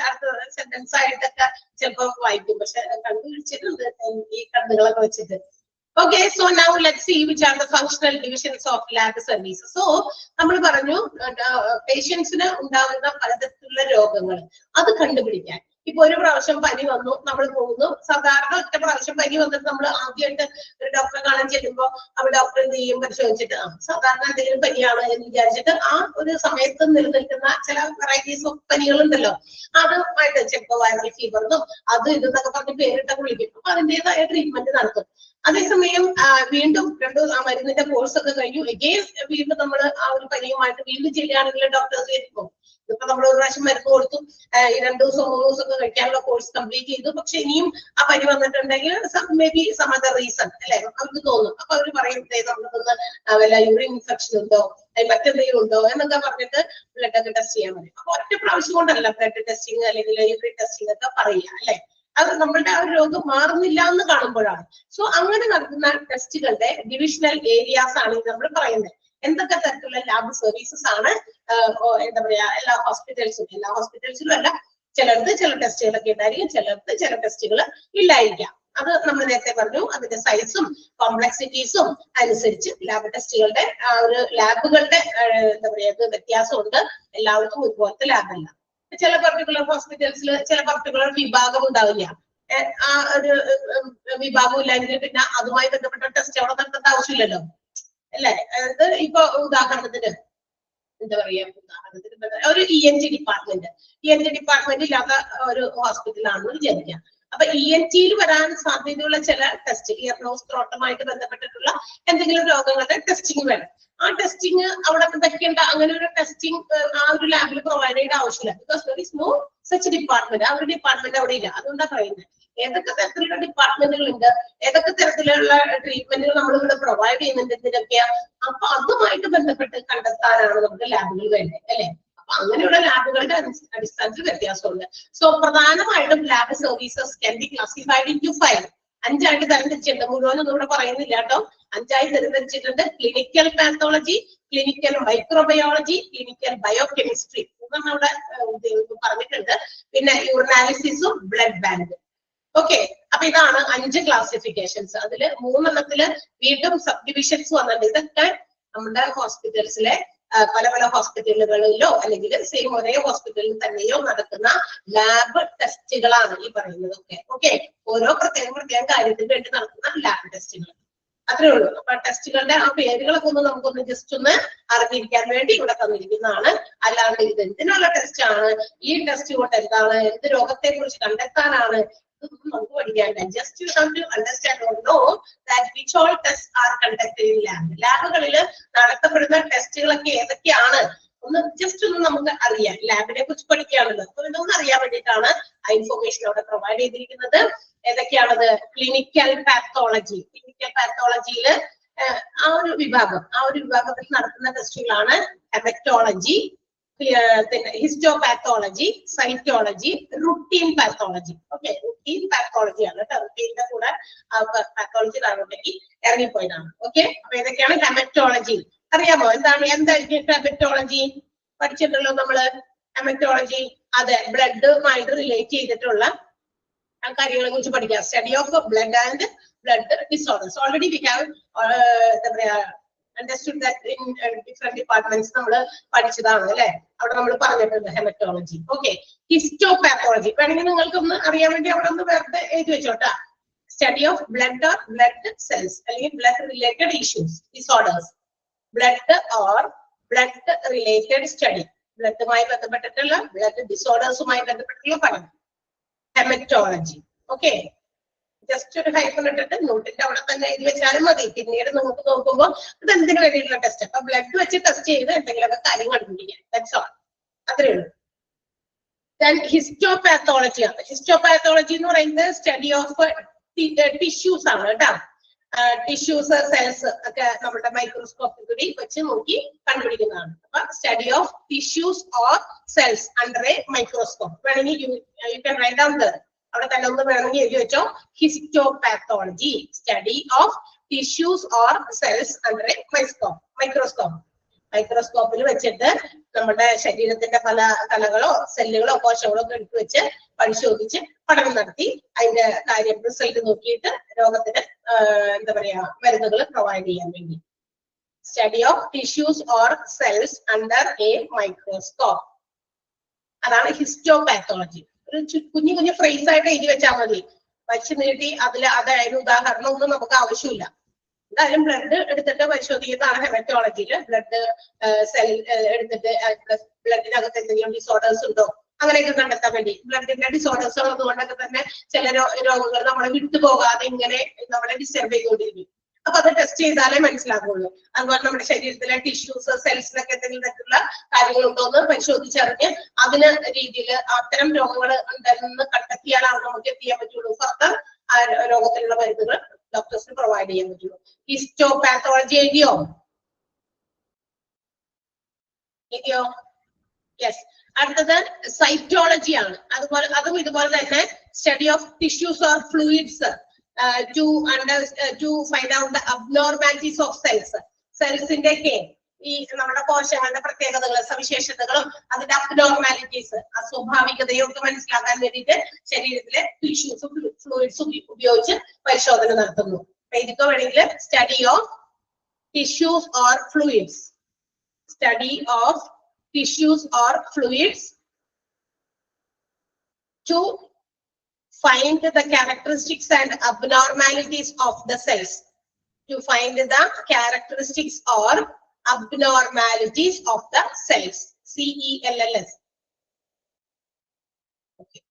അടുത്ത സെന്റൻസ് ആയിട്ടൊക്കെ ചിലപ്പോ വായിക്കും. പക്ഷെ കണ്ടുപിടിച്ചിട്ടുണ്ട് ഈ കണ്ണുകളൊക്കെ വെച്ചിട്ട്. Okay, so now let's see which are the functional divisions of lab services. So നമ്മൾ പറഞ്ഞു പേഷ്യൻസിന് ഉണ്ടാകുന്ന പലതരത്തിലുള്ള രോഗങ്ങൾ അത് കണ്ടുപിടിക്കാൻ. ഇപ്പൊ ഒരു പ്രാവശ്യം പനി വന്നു, നമ്മൾ പോകുന്നു. സാധാരണ ഒറ്റ പ്രാവശ്യം പനി വന്നിട്ട് നമ്മൾ ആദ്യമായിട്ട് ഒരു ഡോക്ടറെ കാണാൻ ചെല്ലുമ്പോൾ അവർ ഡോക്ടർ എന്ത് ചെയ്യും? പരിശോധിച്ചിട്ട് സാധാരണ എന്തെങ്കിലും പനിയാണ് എന്ന് വിചാരിച്ചിട്ട് ആ ഒരു സമയത്ത് നിലനിൽക്കുന്ന ചില വെറൈറ്റീസ് ഓഫ് പനികളുണ്ടല്ലോ, അതുമായിട്ട് ചിലപ്പോൾ വൈറൽ ഫീവറിനും അത് ഇതെന്നൊക്കെ പറഞ്ഞ് പേരിട്ടൊക്കെ വിളിക്കും. അപ്പൊ അതിൻ്റെതായ ട്രീറ്റ്മെന്റ് നടത്തും. അതേസമയം വീണ്ടും ആ മരുന്നിന്റെ കോഴ്സ് ഒക്കെ കഴിഞ്ഞു എഗെയിൻ വീണ്ടും നമ്മൾ ആ ഒരു പനിയുമായിട്ട് വീണ്ടും ചെയ്യുകയാണെങ്കിൽ ഡോക്ടേഴ്സ് വരുമ്പോൾ ഇപ്പൊ നമ്മൾ ഒരു പ്രാവശ്യം മരുന്ന് കൊടുത്തു, 2 ദിവസം 3 ദിവസം ഒക്കെ കഴിക്കാനുള്ള കോഴ്സ് കംപ്ലീറ്റ് ചെയ്തു. പക്ഷെ ഇനിയും ആ പനി വന്നിട്ടുണ്ടെങ്കിൽ maybe some other reason അല്ലെ അവർക്ക് തോന്നും. അപ്പൊ അവർ പറയും നമുക്കൊന്ന് വല്ല യൂറിൻ ഇൻഫെക്ഷൻ ഉണ്ടോ, മറ്റെന്തെങ്കിലും ഉണ്ടോ എന്നൊക്കെ പറഞ്ഞിട്ട് ബ്ലഡ് ഒക്കെ ടെസ്റ്റ് ചെയ്യാൻ പറയും. അപ്പൊ ഒറ്റ പ്രാവശ്യം കൊണ്ടല്ല ബ്ലഡ് ടെസ്റ്റിങ് അല്ലെങ്കിൽ യൂറിൻ ടെസ്റ്റിംഗ് ഒക്കെ പറയുക അല്ലെ. അത് നമ്മളുടെ ആ ഒരു രോഗം മാറുന്നില്ല എന്ന് കാണുമ്പോഴാണ്. സോ അങ്ങനെ നടത്തുന്ന ടെസ്റ്റുകളുടെ ഡിവിഷണൽ ഏരിയാസ് ആണ് നമ്മൾ പറയുന്നത്. എന്തൊക്കെ തരത്തിലുള്ള ലാബ് സർവീസസ് ആണ് എന്താ പറയാ എല്ലാ ഹോസ്പിറ്റൽസിലും അല്ല, ചിലർക്ക് ചില ടെസ്റ്റുകളൊക്കെ ഉണ്ടായിരിക്കും, ചിലർക്ക് ചില ടെസ്റ്റുകൾ ഇല്ലായിരിക്കാം. അത് നമ്മൾ നേരത്തെ പറഞ്ഞു. അതിന്റെ സൈസും കോംപ്ലക്സിറ്റീസും അനുസരിച്ച് ലാബ് ടെസ്റ്റുകളുടെ ആ ഒരു ലാബുകളുടെ എന്താ പറയാ വ്യത്യാസമുണ്ട്. എല്ലാവർക്കും ഒരുപോലത്തെ ലാബല്ല. ചില പർട്ടിക്കുലർ ഹോസ്പിറ്റൽസിൽ ചില പർട്ടിക്കുലർ വിഭാഗം ഉണ്ടാവില്ല. ആ ഒരു വിഭാഗം ഇല്ലെങ്കിൽ പിന്നെ അതുമായി ബന്ധപ്പെട്ട ടെസ്റ്റ് അവിടെ നടത്തേണ്ട ആവശ്യമില്ലല്ലോ, അല്ലെ? അത് ഇപ്പൊ ഉദാഹരണത്തിന് എന്താ പറയാ, ഒരു ENT ഡിപ്പാർട്ട്മെന്റ് ഇല്ലാത്ത ഒരു ഹോസ്പിറ്റലാണെന്ന് വിചാരിക്കാം. അപ്പൊ ENTയിൽ വരാൻ സാധ്യതയുള്ള ചില ടെസ്റ്റ്, ഇയർ നോസ് ത്രോട്ടുമായിട്ട് ബന്ധപ്പെട്ടിട്ടുള്ള എന്തെങ്കിലും രോഗങ്ങളുടെ ടെസ്റ്റിംഗ് വേണം. ആ ടെസ്റ്റിംഗ് അവിടെ വെക്കേണ്ട അങ്ങനെ ഒരു ടെസ്റ്റിംഗ് ആ ഒരു ലാബിൽ പ്രൊവൈഡ് ചെയ്യേണ്ട ആവശ്യമില്ല. Because there is no such department. ആ ഒരു ഡിപ്പാർട്ട്മെന്റ് അവിടെ ഇല്ല. അതുകൊണ്ടാണ് പറയുന്നത് ഏതൊക്കെ തരത്തിലുള്ള ഡിപ്പാർട്ട്മെന്റുകൾ ഉണ്ട്, ഏതൊക്കെ തരത്തിലുള്ള ട്രീറ്റ്മെന്റുകൾ നമ്മൾ ഇവിടെ പ്രൊവൈഡ് ചെയ്യുന്നുണ്ട്, എന്തിനൊക്കെയാ. അപ്പൊ അതുമായിട്ട് ബന്ധപ്പെട്ട് കണ്ടെത്താനാണ് നമുക്ക് ലാബുകൾ വേണ്ടത്, അല്ലെ? അപ്പൊ അങ്ങനെയുള്ള ലാബുകളുടെ അടിസ്ഥാനത്തിൽ വ്യത്യാസമുണ്ട്. സോ പ്രധാനമായിട്ടും lab services can be classified into 5. 5 തരംതിരിച്ചിട്ടുണ്ട്. മുഴുവനൊന്നും ഇവിടെ പറയുന്നില്ല കേട്ടോ. 5 തരംതിരിച്ചിട്ടുണ്ട്. Clinical pathology, clinical microbiology, clinical biochemistry ഇതൊന്നും അവിടെ പറഞ്ഞിട്ടുണ്ട്. പിന്നെ യൂറിനാലിസിസും ബ്ലഡ് ബാങ്ക്. ഓക്കെ, അപ്പൊ ഇതാണ് 5 ക്ലാസിഫിക്കേഷൻസ്. അതില് 3 വീണ്ടും സബ് ഡിവിഷൻസ് വന്നിട്ടുണ്ട്. ഇതൊക്കെ നമ്മുടെ ഹോസ്പിറ്റൽസിലെ പല പല ഹോസ്പിറ്റലുകളിലോ അല്ലെങ്കിൽ സെയിം ഒരേ ഹോസ്പിറ്റലിൽ തന്നെയോ നടക്കുന്ന ലാബ് ടെസ്റ്റുകളാണ് ഈ പറയുന്നതൊക്കെ. ഓക്കെ, ഓരോ പ്രത്യേക കാര്യത്തിന് വേണ്ടി നടത്തുന്ന ലാബ് ടെസ്റ്റുകൾ. അത്രേ ഉള്ളൂ. അപ്പൊ ടെസ്റ്റുകളുടെ ആ പേരുകളൊക്കെ നമുക്കൊന്ന് ജസ്റ്റ് ഒന്ന് അറിഞ്ഞിരിക്കാൻ വേണ്ടി ഇവിടെ തന്നിരിക്കുന്നതാണ്. അല്ലാണ്ട് ഇത് എന്തിനുള്ള ടെസ്റ്റ് ആണ്, ഈ ടെസ്റ്റ് കൊണ്ട് എന്താണ്, എന്ത് രോഗത്തെ കുറിച്ച് കണ്ടെത്താനാണ്, നമുക്ക് പഠിക്കാനില്ല. Just you have to understand or know that which all test are conducted in lab. ലാബുകളിൽ നടത്തപ്പെടുന്ന ടെസ്റ്റുകളൊക്കെ ഏതൊക്കെയാണ് ഒന്ന് ജസ്റ്റ് ഒന്ന് നമുക്ക് അറിയാം. ലാബിനെ കുറിച്ച് പഠിക്കുകയാണല്ലോ, അപ്പൊ ഇതൊന്നും അറിയാൻ വേണ്ടിയിട്ടാണ് ആ ഇൻഫോർമേഷൻ അവിടെ പ്രൊവൈഡ് ചെയ്തിരിക്കുന്നത്. ഏതൊക്കെയാണത്? Clinical pathology. ക്ലിനിക്കൽ പാത്തോളജിയിൽ ആ ഒരു വിഭാഗത്തിൽ നടത്തുന്ന ടെസ്റ്റുകളാണ് haematology, histopathology, cytology, routine pathology. Okay, routine pathology ആണ് കേട്ടോ. റുട്ടീന്റെ കൂടെ പാത്തോളജി താഴോട്ടേക്ക് ഇറങ്ങിപ്പോയതാണ്. ഓക്കെ, അപ്പൊ ഇതൊക്കെയാണ് ഹെമറ്റോളജി. അറിയാമോ എന്തായിരിക്കും ഹെമറ്റോളജി? പഠിച്ചിട്ടുണ്ടല്ലോ നമ്മള് ഹെമറ്റോളജി. അതെ, ബ്ലഡുമായിട്ട് റിലേറ്റ് ചെയ്തിട്ടുള്ള കാര്യങ്ങളെ കുറിച്ച് പഠിക്കാം. Study of blood and blood disorders. Already we have എന്താ പറയാ understood that in different departments നമ്മൾ പഠിച്ചതാണ്, അല്ലെ? അവിടെ നമ്മൾ പറഞ്ഞിട്ടുണ്ട് ഹെമറ്റോളജി. ഓക്കെ, ഹിസ്റ്റോപാത്തോളജി വേണമെങ്കിൽ നിങ്ങൾക്കൊന്ന് അറിയാൻ വേണ്ടി അവിടെ ഒന്ന് വെറുതെ എഴുതി വെച്ചോട്ടാ. Study of blood or blood cells അല്ലെങ്കിൽ blood related issues, disorders. Blood or blood related study, ബ്ലഡുമായി ബന്ധപ്പെട്ടിട്ടുള്ള ബ്ലഡ് ഡിസോർഡേഴ്സുമായി ബന്ധപ്പെട്ടിട്ടുള്ള പഠനം, ഹെമറ്റോളജി. ഓക്കെ, ജസ്റ്റ് ഒരു ഹൈഫൺ ഇട്ടിട്ട് നോട്ടിന്റെ അവിടെ തന്നെ എഴുതി വെച്ചാലും മതി. പിന്നീട് നമുക്ക് നോക്കുമ്പോൾ ഇത് എന്തിനു വേണ്ടിയിട്ടുള്ള ടെസ്റ്റ്, അപ്പൊ ബ്ലഡ് വെച്ച് ടെസ്റ്റ് ചെയ്ത് എന്തെങ്കിലുമൊക്കെ കാര്യം കണ്ടുപിടിക്കാൻ. ദാറ്റ്സ് ഓൾ, അത്രേ ഉള്ളൂ. ദെൻ ഹിസ്റ്റോപാത്തോളജി ആണ്. ഹിസ്റ്റോപാത്തോളജി എന്ന് പറയുന്നത് സ്റ്റഡി ഓഫ് ടിഷ്യൂസ് ആണ് കേട്ടോ. ടിഷ്യൂസ്, സെൽസ് ഒക്കെ നമ്മുടെ മൈക്രോസ്കോപ്പിൽ കൂടി വെച്ച് നോക്കി കണ്ടുപിടിക്കുന്നതാണ്. അപ്പൊ study of tissues or cells under a microscope. വേണമെങ്കിൽ you can write down the അവിടെ തന്നെ ഒന്ന് വേണമെങ്കിൽ എഴുതി വെച്ചോ. Histopathology, study of tissues or cells under a microscope. മൈക്രോസ്കോപ്പിൽ വെച്ചിട്ട് നമ്മുടെ ശരീരത്തിന്റെ പല കലകളോ സെല്ലുകളോ കോശങ്ങളോ ഒക്കെ എടുത്തു വെച്ച് പരിശോധിച്ച് പഠനം നടത്തി അതിന്റെ കാര്യം റിസൾട്ട് നോക്കിയിട്ട് രോഗത്തിന് എന്താ പറയാ മരുന്നുകൾ പ്രൊവൈഡ് ചെയ്യാൻ വേണ്ടി. Study of tissues or cells under a microscope, അതാണ് ഹിസ്റ്റോപാത്തോളജി. ഒരു കുഞ്ഞു കുഞ്ഞു ഫ്രേസ് ആയിട്ട് എഴുതി വെച്ചാൽ മതി. വച്ച് നീട്ടി അതായത് ഉദാഹരണം ഒന്നും നമുക്ക് ആവശ്യമില്ല. എന്തായാലും ബ്ലഡ് എടുത്തിട്ട് പരിശോധിക്കുന്നതാണ് ഹെമറ്റോളജിയിൽ. ബ്ലഡ് സെൽ എടുത്തിട്ട് ബ്ലഡിനകത്ത് എന്തെങ്കിലും ഡിസോർഡേഴ്സ് ഉണ്ടോ അങ്ങനെയൊക്കെ കണ്ടെത്താൻ വേണ്ടി. ബ്ലഡിന്റെ ഡിസോർഡേഴ്സ് ഉള്ളതുകൊണ്ടൊക്കെ തന്നെ ചില രോഗങ്ങൾ നമ്മളെ വിട്ടുപോകാതെ ഇങ്ങനെ നമ്മളെ ഡിസ്റ്റർബ് ചെയ്തുകൊണ്ടിരിക്കും. അപ്പൊ അത് ടെസ്റ്റ് ചെയ്താലേ മനസ്സിലാകുള്ളൂ. അതുപോലെ നമ്മുടെ ശരീരത്തിലെ ടിഷ്യൂസ്, സെൽസിനൊക്കെ എന്തെങ്കിലും തരത്തിലുള്ള കാര്യങ്ങളുണ്ടോ എന്ന് പരിശോധിച്ചറിഞ്ഞ് അതിന് രീതിയിൽ അത്തരം രോഗങ്ങൾ ഉണ്ടെന്ന് കണ്ടെത്തിയാലാണ് നമുക്ക് എന്ത് ചെയ്യാൻ പറ്റുള്ളൂ, ഫർദർ ആ രോഗത്തിലുള്ള മരുന്നുകൾ ഡോക്ടേഴ്സിന് പ്രൊവൈഡ് ചെയ്യാൻ പറ്റുള്ളൂ. ഹിസ്റ്റോപാത്തോളജി എഴുതിയോ? യെസ്. അടുത്തത് സൈറ്റോളജി ആണ്. അതും ഇതുപോലെ തന്നെ study of tissues or fluids to find out the abnormalities of cells. Cells in the case. ഈ നമ്മുടെ കോശങ്ങളുടെ പ്രത്യേകതകൾ സവിശേഷതകളും അതിന്റെ അബ്നോർമാലിറ്റീസ് അസ്വാഭാവികതയൊക്കെ മനസ്സിലാക്കാൻ വേണ്ടിയിട്ട് ശരീരത്തിലെ ടിഷ്യൂസും ഫ്ലൂയിഡ്സും ഉപയോഗിച്ച് പരിശോധന നടത്തുന്നു. ഇതൊക്കെ വേണമെങ്കിൽ study of tissues or fluids, study of tissues or fluids to find the characteristics and abnormalities of the cells, to find the characteristics or abnormalities of the cells. CELLS. Okay.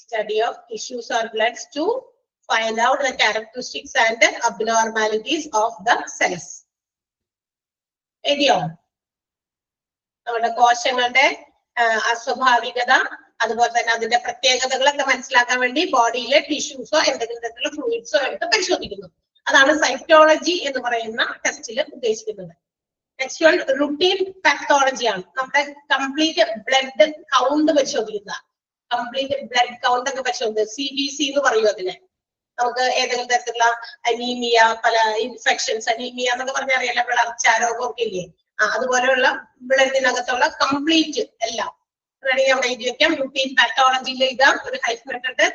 Study of tissues or bloods to find out the characteristics and the abnormalities of the cells. എഴുതിയോ? നമ്മുടെ കോശങ്ങളുടെ അസ്വാഭാവികത അതുപോലെ തന്നെ അതിന്റെ പ്രത്യേകതകളൊക്കെ മനസ്സിലാക്കാൻ വേണ്ടി ബോഡിയിലെ ടിഷ്യൂസോ എന്തെങ്കിലും തരത്തിലുള്ള ഫ്ലൂയിഡ്സോ എടുത്ത് പരിശോധിക്കുന്നു. അതാണ് സൈറ്റോളജി എന്ന് പറയുന്ന ടെസ്റ്റിൽ ഉദ്ദേശിക്കുന്നത്. നെക്സ്റ്റ് വൺ റുട്ടീൻ പാത്തോളജി ആണ്. നമ്മുടെ കംപ്ലീറ്റ് ബ്ലഡ് കൗണ്ട് പരിശോധിക്കുക. കംപ്ലീറ്റ് ബ്ലഡ് കൗണ്ട് ഒക്കെ പരിശോധിക്കുക. CBC എന്ന് പറയും അതിനെ. നമുക്ക് ഏതെങ്കിലും തരത്തിലുള്ള അനീമിയ, പല ഇൻഫെക്ഷൻസ്, അനീമിയ എന്നൊക്കെ പറഞ്ഞാൽ അറിയാലോ, വിളർച്ച രോഗമൊക്കെ ഇല്ലേ, അതുപോലെയുള്ള ബ്ലഡിനകത്തുള്ള കംപ്ലീറ്റ് എല്ലാം വേണമെങ്കിൽ അവിടെ എഴുതി വെക്കാം. റുട്ടീൻ പാത്തോളജിയിൽ ഇതാ ഒരു ഹൈഫൻ ഇട്ടിട്ട്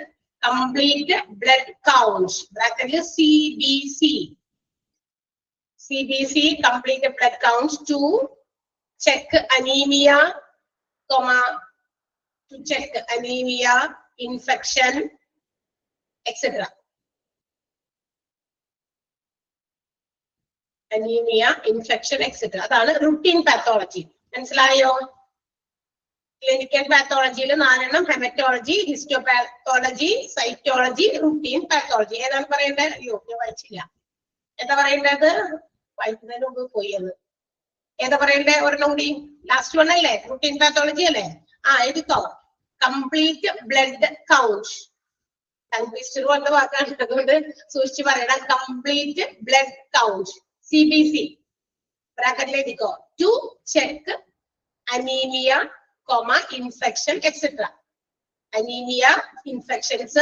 complete blood count, bracket CBC. CBC, complete blood counts to check anemia, comma, to check anemia, infection, etc. Anemia, infection, etc. That's routine pathology. മനസ്സിലായോ? ക്ലിനിക്കൽ പാത്തോളജിയിൽ 4 haematology, histopathology, cytology, routine pathology. ഏതാണ് പറയേണ്ടത്? അയ്യോ ഞാൻ വായിച്ചില്ല. എന്താ പറയേണ്ടത്? വായിക്കുന്നതിന് മുമ്പ് പോയി അത്. ഏതാ പറയണ്ടേ? ഒരെണ്ണം കൂടി, ലാസ്റ്റ് വൺ അല്ലേ? റുട്ടീൻ പാത്തോളജി അല്ലേ? എഴുതിക്കോ. Complete blood count. കൺഫ്യൂസ്ഡ് പോലത്തെ വാക്കാണ്, അതുകൊണ്ട് സൂക്ഷിച്ച് പറയണം. Complete blood count, CBC. ബ്രാക്കറ്റിൽ എഴുതിക്കോ. To check anaemia, infection, etc. Anemia, infections,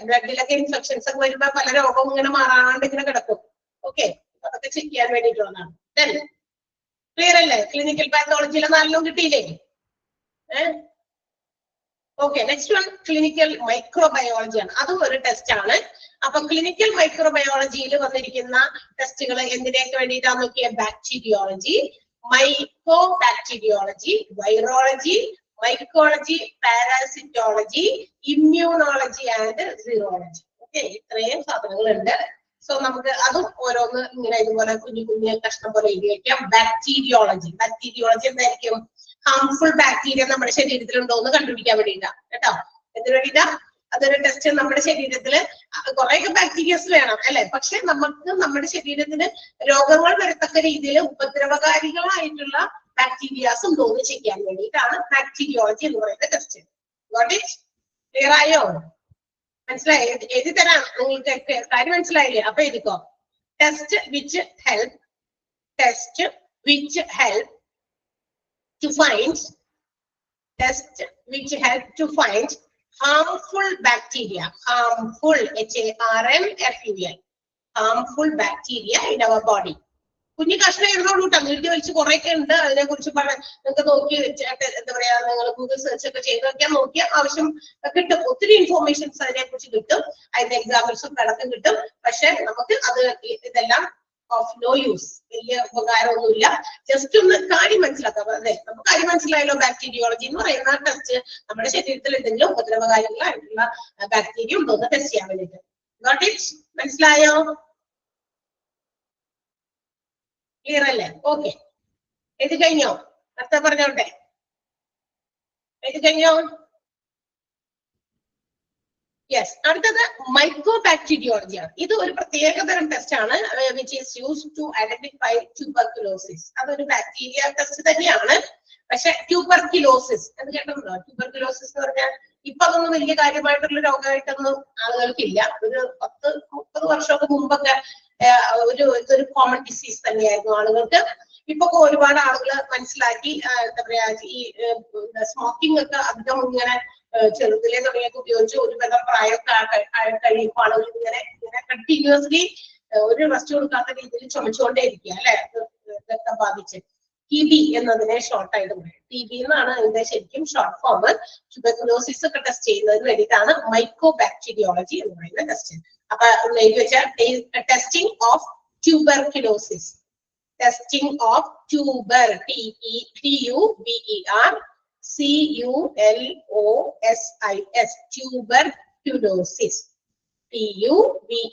ബ്ലഡിലൊക്കെ ഇൻഫെക്ഷൻസ് ഒക്കെ വരുമ്പോ പല രോഗവും ഇങ്ങനെ മാറാണ്ട് ഇങ്ങനെ കിടക്കും. ഓക്കെ, അതൊക്കെ ചെക്ക് ചെയ്യാൻ വേണ്ടിയിട്ടുള്ളതാണ്. ക്ലിയർ അല്ലേ? ക്ലിനിക്കൽ പാത്തോളജിയിലെ 4 കിട്ടിയില്ലേ? Okay, next one clinical microbiology ആണ്. അതും ഒരു ടെസ്റ്റ് ആണ്. അപ്പൊ ക്ലിനിക്കൽ മൈക്രോബയോളജിയിൽ വന്നിരിക്കുന്ന ടെസ്റ്റുകൾ എന്തിനൊക്കെ വേണ്ടിയിട്ടാണ് നോക്കിയ? Bacteriology, mycobacteriology, virology, mycology, parasitology, immunology and serology. Okay, ഇത്രയും സാധനങ്ങളുണ്ട്. സോ നമുക്ക് അതും ഓരോന്ന് ഇങ്ങനെ ഇതുപോലെ കുഞ്ഞു കുഞ്ഞു കഷ്ണം പോലെ എഴുതി വെക്കാം. ബാക്ടീരിയോളജി. ബാക്ടീരിയോളജി എന്തായിരിക്കും? ഹാംഫുൾ ബാക്ടീരിയ നമ്മുടെ ശരീരത്തിൽ ഉണ്ടോ എന്ന് കണ്ടുപിടിക്കാൻ വേണ്ടിയിട്ടാ കേട്ടോ. എന്തിനു വേണ്ടിയിട്ടാ? അതൊരു ടെസ്റ്റ്. നമ്മുടെ ശരീരത്തില് കുറെയൊക്കെ ബാക്ടീരിയസ് വേണം അല്ലെ, പക്ഷെ നമുക്ക് നമ്മുടെ ശരീരത്തിന് രോഗങ്ങൾ വരത്തക്ക രീതിയിൽ ഉപദ്രവകാരികളായിട്ടുള്ള ബാക്ടീരിയാസ് ഉണ്ടോ എന്ന് ചെയ്യാൻ വേണ്ടിയിട്ടാണ് ബാക്ടീരിയോളജി എന്ന് പറയുന്ന ടെസ്റ്റ്. ക്ലിയർ ആയോ? മനസ്സിലായി? എഴുതി തരാം നിങ്ങൾക്ക്. കാര്യം മനസ്സിലായില്ലേ? അപ്പൊ എഴുതിക്കോ. Test which help to find harmful bacteria, harmful, HARMFUL, harmful bacteria in our body. കുഞ്ഞു കഷ്ണം എഴുതോളൂ കേട്ടോ. എഴുതി വെച്ച് കുറെയൊക്കെ ഉണ്ട്. അതിനെ കുറിച്ച് നിങ്ങൾക്ക് നോക്കി എന്താ പറയാ, നിങ്ങൾ ഗൂഗിൾ സെർച്ച് ഒക്കെ ചെയ്ത് നോക്കിയാൽ ആവശ്യം കിട്ടും. ഒത്തിരി ഇൻഫോർമേഷൻസ് അതിനെ കുറിച്ച് കിട്ടും. അതിന്റെ എക്സാമ്പിൾസും കണക്കും കിട്ടും. പക്ഷെ നമുക്ക് അത് ഇതെല്ലാം ഓഫ് നോ യൂസ്, വലിയ ഉപകാരമൊന്നുമില്ല. ജസ്റ്റ് ഒന്ന് കാര്യം മനസ്സിലാക്കാം. അതെ, നമുക്ക് കാര്യം മനസ്സിലായല്ലോ. ബാക്ടീരിയോളജി എന്ന് പറയുന്ന ടെസ്റ്റ് നമ്മുടെ ശരീരത്തിൽ എന്തെങ്കിലും ഉപദ്രവകാരികളായിട്ടുള്ള ബാക്ടീരിയ ഉണ്ടോ എന്ന് ടെസ്റ്റ് ചെയ്യാൻ വേണ്ടിയിട്ട്. Got it? മനസ്സിലായോ? ക്ലിയർ അല്ലേ? ഓക്കെ, എഴുതി കഴിഞ്ഞോ? അടുത്ത പറഞ്ഞോട്ടെ. എഴുതി കഴിഞ്ഞോ? യെസ്. അടുത്തത് മൈക്രോബാക്ടീരിയോളജി ആണ്. ഇത് ഒരു പ്രത്യേകതരം ടെസ്റ്റ് ആണ്, which is used to identify tuberculosis. അതൊരു ബാക്ടീരിയ ടെസ്റ്റ് തന്നെയാണ്. പക്ഷെ ട്യൂബർകുലോസിസ് എന്ന് കേട്ടിട്ടുണ്ടോ? ട്യൂബർകുലോസിസ് എന്ന് പറഞ്ഞാൽ ഇപ്പൊ അതൊന്നും വലിയ കാര്യമായിട്ടുള്ള രോഗമായിട്ടൊന്നും ആളുകൾക്കില്ല. ഒരു 10-30 വർഷമൊക്കെ മുമ്പൊക്കെ ഇതൊരു കോമൺ ഡിസീസ് തന്നെയായിരുന്നു ആളുകൾക്ക്. ഇപ്പൊ ഒരുപാട് ആളുകൾ മനസ്സിലാക്കി. എന്താ പറയാ, ഈ സ്മോക്കിംഗ് ഒക്കെ അധികം ഇങ്ങനെ ചെറുതിലെ തുടങ്ങിയൊക്കെ ഉപയോഗിച്ച് ഒരു വിധം പ്രായമൊക്കെ കഴിയുമ്പോൾ ആളുകൾ ഇങ്ങനെ കണ്ടിന്യൂസ്ലി ഒരു റെസ്റ്റ് കൊടുക്കാത്ത രീതിയിൽ ചുമച്ചുകൊണ്ടേ ഇരിക്കുക അല്ലെ, രക്തം ബാധിച്ച്. TB എന്നതിനെ ഷോർട്ട് ആയിട്ട് പറയും. TB എന്നാണ് അതിന്റെ ശരിക്കും ഷോർട്ട് ഫോം. ട്യൂബർകുലോസിസ് ഒക്കെ ടെസ്റ്റ് ചെയ്യുന്നതിന് വേണ്ടിയിട്ടാണ് മൈക്കോബാക്ടീരിയോളജി എന്ന് പറയുന്ന ടെസ്റ്റ്. അപ്പൊ എഴുതി വെച്ചാൽ testing of tuberculosis, testing of tuber, TUBERCULOSIS, tuberculosis, TUBERCULOSIS,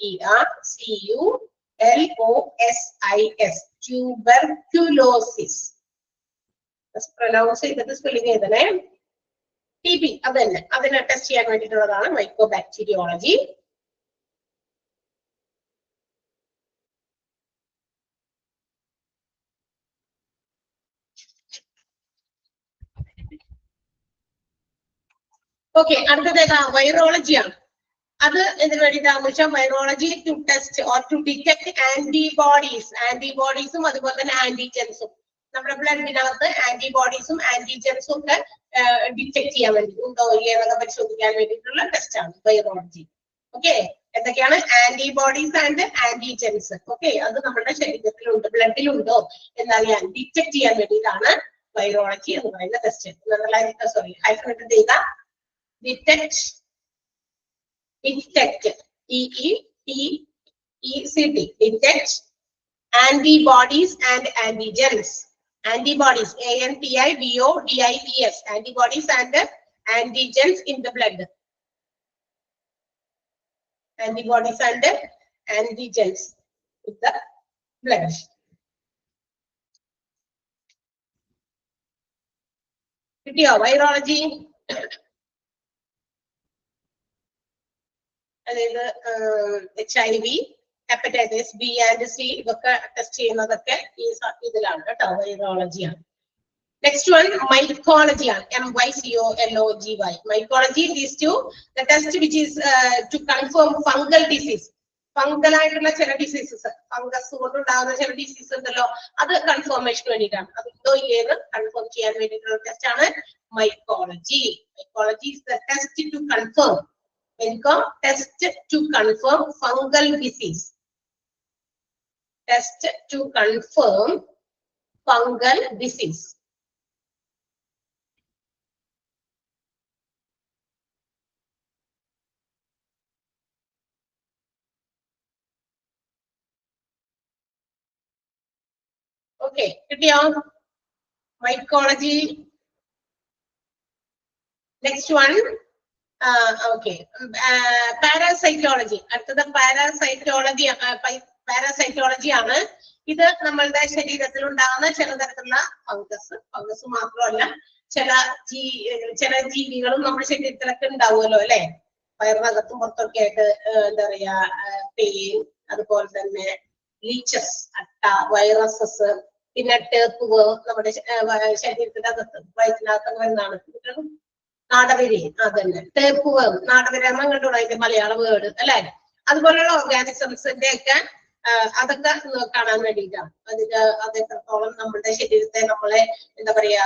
tuberculosis. Pronounce ചെയ്തിട്ട് സ്പെല്ലിംഗ് ചെയ്തേ. TB അതന്നെ, അതിനെ ടെസ്റ്റ് ചെയ്യാൻ വേണ്ടിയിട്ടുള്ളതാണ് മൈക്കോബാക്ടീരിയോളജി. ഓക്കെ, അടുത്തത് ഏതാ? വൈറോളജിയാണ്. അത് എന്തിനു വേണ്ടിയിട്ടാന്ന് വെച്ചാൽ virology to test or to detect antibodies, ആന്റിബോഡീസും അതുപോലെ തന്നെ ആന്റിജൻസും. നമ്മുടെ ബ്ലഡിനകത്ത് ആന്റിബോഡീസും ആന്റിജൻസും ഒക്കെ ഡിറ്റക്ട് ചെയ്യാൻ വേണ്ടി ഉണ്ടോ ഇല്ലേ എന്നൊക്കെ പരിശോധിക്കാൻ വേണ്ടിയിട്ടുള്ള ടെസ്റ്റ് ആണ് വൈറോളജി. ഓക്കെ, എന്തൊക്കെയാണ്? Antibodies and antigens. ഓക്കെ, അത് നമ്മുടെ ശരീരത്തിലുണ്ട്, ബ്ലഡിലുണ്ടോ എന്നറിയാൻ, ഡിറ്റക്ട് ചെയ്യാൻ വേണ്ടിയിട്ടാണ് വൈറോളജി എന്ന് പറയുന്ന ടെസ്റ്റ്. സോറി, ഹൈഫനേറ്റ് ചെയ്യുക. Detect, DETECT, detect antibodies and antigens. Antibodies, ANTIBODIES, antibodies and antigens in the blood. Antibodies and antigens in the blood. കിട്ടിയോ വൈറോളജി? അതായത് HIV, hepatitis B and C ഇതൊക്കെ test ചെയ്യുന്നതൊക്കെ ഈ ഇതിലാണ് കേട്ടോ, വൈറോളജിയാണ്. നെക്സ്റ്റ് വൺ മൈക്കോളജിയാണ്, MYCOLOGY. Mycology is to the test which is to confirm fungal disease. Fungal ആയിട്ടുള്ള ചില ഡിസീസസ്, ഫംഗസ് കൊണ്ടുണ്ടാകുന്ന ചില ഡിസീസ് ഉണ്ടല്ലോ, അത് കൺഫർമേഷന് വേണ്ടിയിട്ടാണ്. അത് ഉണ്ടോ ഇല്ലേന്ന് കൺഫേം ചെയ്യാൻ വേണ്ടിയിട്ടുള്ള ടെസ്റ്റ് ആണ് mycology. Mycology is the test to confirm, test to confirm fungal disease. Test to confirm fungal disease. Okay, കിട്ടിയോ mycology? Next one okay, parasitology. അടുത്തത് പാരാസൈറ്റോളജി ആണ്. ഇത് നമ്മളുടെ ശരീരത്തിൽ ഉണ്ടാകുന്ന ചില തരത്തിലുള്ള ഫംഗസ് മാത്രമല്ല, ചില ജീവികളും നമ്മുടെ ശരീരത്തിലൊക്കെ ഉണ്ടാവുമല്ലോ അല്ലെ, വയറിനകത്തും പുറത്തൊക്കെ ആയിട്ട്. എന്താ പറയാ, പെയിൻ, അതുപോലെ തന്നെ ലീച്ചസ്, അട്ട, വൈറസസ്, പിന്നെ ടേപ്പ് വേം നമ്മുടെ ശരീരത്തിന്റെ അകത്ത് വയറ്റിനകത്ത് വരുന്നതാണ്. നാടവിരി, അതന്നെ ടേപ്പ് വേം, നാടവിരി എണ്ണം കണ്ടുകൂടാ അതിന്റെ മലയാള വേർഡ് അല്ലെ. അതുപോലെയുള്ള ഓർഗാനിസംസിന്റെ ഒക്കെ അതൊക്കെ കാണാൻ വേണ്ടിയിട്ടാണ്. അതെത്രത്തോളം നമ്മുടെ ശരീരത്തെ നമ്മളെ എന്താ പറയാ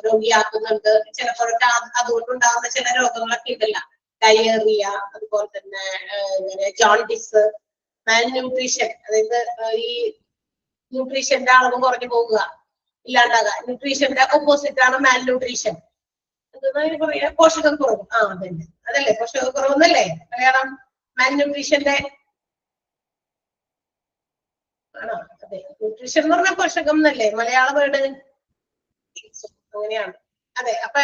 രോഗിയാക്കുന്നുണ്ട്. ചിലപ്പോഴൊക്കെ അതുകൊണ്ടുണ്ടാകുന്ന ചില രോഗങ്ങളൊക്കെ ഉണ്ടല്ല, ഡയേറിയ, അതുപോലെ തന്നെ ജോണ്ടിസ്, മാൽന്യൂട്രീഷൻ, അതായത് ഈ ന്യൂട്രീഷന്റെ അളവ് കുറഞ്ഞു പോകുക, ഇല്ലാണ്ടാകുക. ന്യൂട്രീഷന്റെ ഓപ്പോസിറ്റ് ആണ് മാൽന്യൂട്രീഷൻ. എന്താ പറയാ, പോഷകക്കുറവ്. അതല്ലേ പോഷകക്കുറവെന്നല്ലേ മലയാളം? മാൽന്യൂട്രീഷന്റെ ആണോ? അതെ, ന്യൂട്രീഷൻ എന്ന് പറഞ്ഞാൽ പോഷകം എന്നല്ലേ മലയാള വേർഡ്? അങ്ങനെയാണ്. അതെ, അപ്പൊ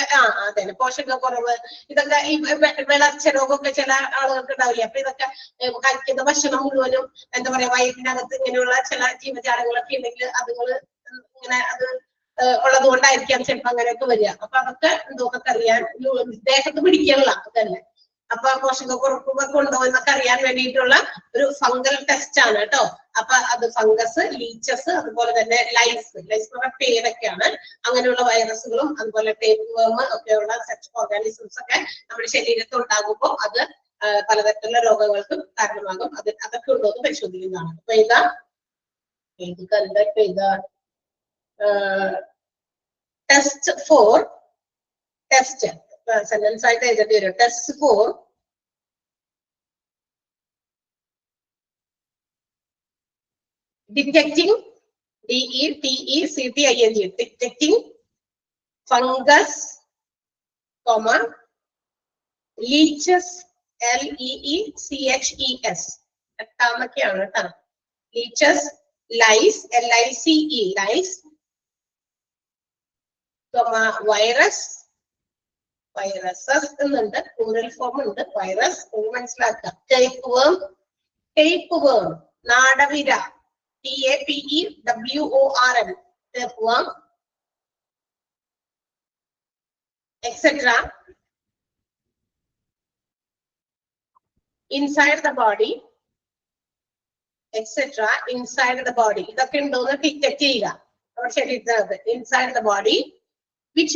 അതെ, പോഷകക്കുറവ്, ഇതൊക്കെ ഈ വിളർച്ച രോഗമൊക്കെ ചില ആളുകൾക്ക് ഉണ്ടാവില്ലേ. അപ്പൊ ഇതൊക്കെ കഴിക്കുന്ന ഭക്ഷണം മുഴുവനും എന്താ പറയാ വയറ്റിനകത്ത് ഇങ്ങനെയുള്ള ചില ജീവജാലങ്ങളൊക്കെ ഉണ്ടെങ്കിൽ അതുങ്ങള് ഇങ്ങനെ അത് ഉള്ളത് കൊണ്ടായിരിക്കാം ചിലപ്പോ അങ്ങനെയൊക്കെ വരിക. അപ്പൊ അതൊക്കെ എന്തോന്നൊക്കെ അറിയാൻ, ദേഹത്ത് പിടിക്കാനുള്ള തന്നെ. അപ്പൊ പോഷകക്കുറപ്പൊക്കെ ഉണ്ടോ എന്നൊക്കെ അറിയാൻ വേണ്ടിയിട്ടുള്ള ഒരു ഫംഗൽ ടെസ്റ്റ് ആണ് കേട്ടോ. അപ്പൊ അത് ഫംഗസ്, ലീച്ചസ്, അതുപോലെ തന്നെ ലൈസ് പേരൊക്കെയാണ്. അങ്ങനെയുള്ള വൈറസുകളും അതുപോലെ ടേപ്പ് വേം ഒക്കെയുള്ള സച്ച് ഓർഗാനിസംസ് ഒക്കെ നമ്മുടെ ശരീരത്തിൽ ഉണ്ടാകുമ്പോൾ അത് പലതരത്തിലുള്ള രോഗങ്ങൾക്ക് കാരണമാകും. അതൊക്കെ ഉണ്ടോ എന്ന് പരിശോധിക്കുന്നതാണ്. അപ്പൊ ഇത് കണ്ടക്ട് ചെയ്ത ടെസ്റ്റ് ഫോർ ടെസ്റ്റ് സെന്റൻസ് ആയിട്ട് എഴുതേണ്ടി വരും. Test for detecting, DETECTING, detecting fungus, comma, leeches, LEECHES. എട്ടാമൊക്കെയാണ് കേട്ടോ. leeches, lice, LICE, lice, comma, virus, viruses എന്നുണ്ട്, plural form ഉണ്ട്, virus മനസ്സിലാക്കുക. tapeworm, tapeworm, നാടവിര, TAPEWORM, tapeworm, etc. inside the body, etc. inside the body. ഇതൊക്കെ ഉണ്ടോന്ന് detect ചെയ്യുക നമ്മുടെ ശരീരത്തിനകത്ത്. inside the body which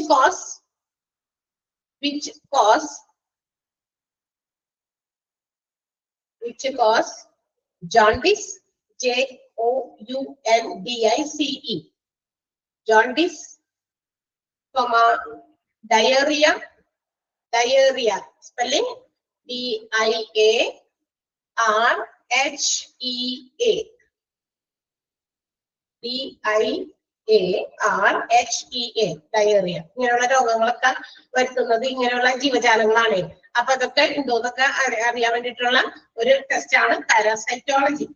cause jaundice, JOUNDICE, jaundice, comma, diarrhea, spelling DIARHEA, diarrhea. ഇങ്ങനെയുള്ള രോഗങ്ങളൊക്കെ വരുത്തുന്നത് ഇങ്ങനെയുള്ള ജീവജാലങ്ങളാണ്. അപ്പൊ അതൊക്കെ ഉണ്ടോന്നൊക്കെ അറിയാൻ വേണ്ടിയിട്ടുള്ള ഒരു ടെസ്റ്റ് ആണ് parasitology.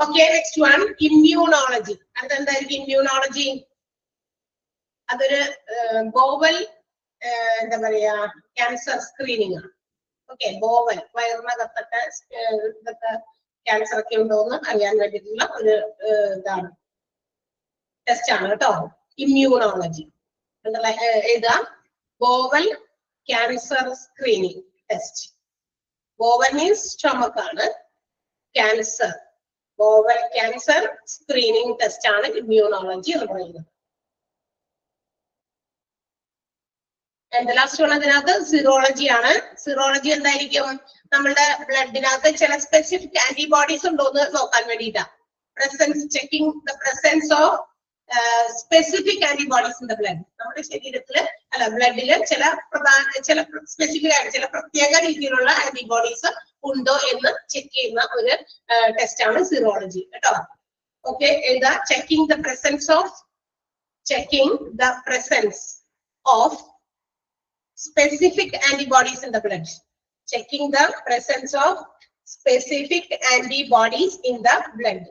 Okay, next one immunology. അതെന്തായിരിക്കും ഇമ്മ്യൂണോളജി? അതൊരു ബോവൽ എന്താ പറയാ ക്യാൻസർ സ്ക്രീനിങ് ആണ്. ഓക്കെ, ബോവൽ വയറിനകത്തൊക്കെ ഇതൊക്കെ ക്യാൻസർ ഒക്കെ ഉണ്ടോന്ന് അറിയാൻ വേണ്ടിയിട്ടുള്ള ഒരു ഇതാണ്, ടെസ്റ്റ് ആണ് കേട്ടോ, ഇമ്മ്യൂണോളജി. എഴുതാ bowel cancer screening test. Bowel means stomach ആണ്, cancer bowel cancer screening test ആണ് ഇമ്മ്യൂണോളജി എന്ന് പറയുന്നത്. ആൻഡ് ലാസ്റ്റ് വൺ അതിനകത്ത് സിറോളജി ആണ്. സിറോളജി എന്തായിരിക്കും? നമ്മളുടെ ബ്ലഡിനകത്ത് ചില സ്പെസിഫിക് ആന്റിബോഡീസ് ഉണ്ടോന്ന് നോക്കാൻ വേണ്ടിയിട്ടാണ്. Checking the presence of specific antibodies in the blood. നമ്മുടെ ശരീരത്തില് ബ്ലഡില് ചില സ്പെസിഫിക് ആയിട്ട് ചില പ്രത്യേക രീതിയിലുള്ള ആന്റിബോഡീസ് ഉണ്ടോ എന്ന് ചെക്ക് ചെയ്യുന്ന ഒരു ടെസ്റ്റ് ആണ് സിറോളജി കേട്ടോ. ഓക്കെ, എഴുതാ checking the presence of specific antibodies in the blood. Checking the presence of specific antibodies in the blood.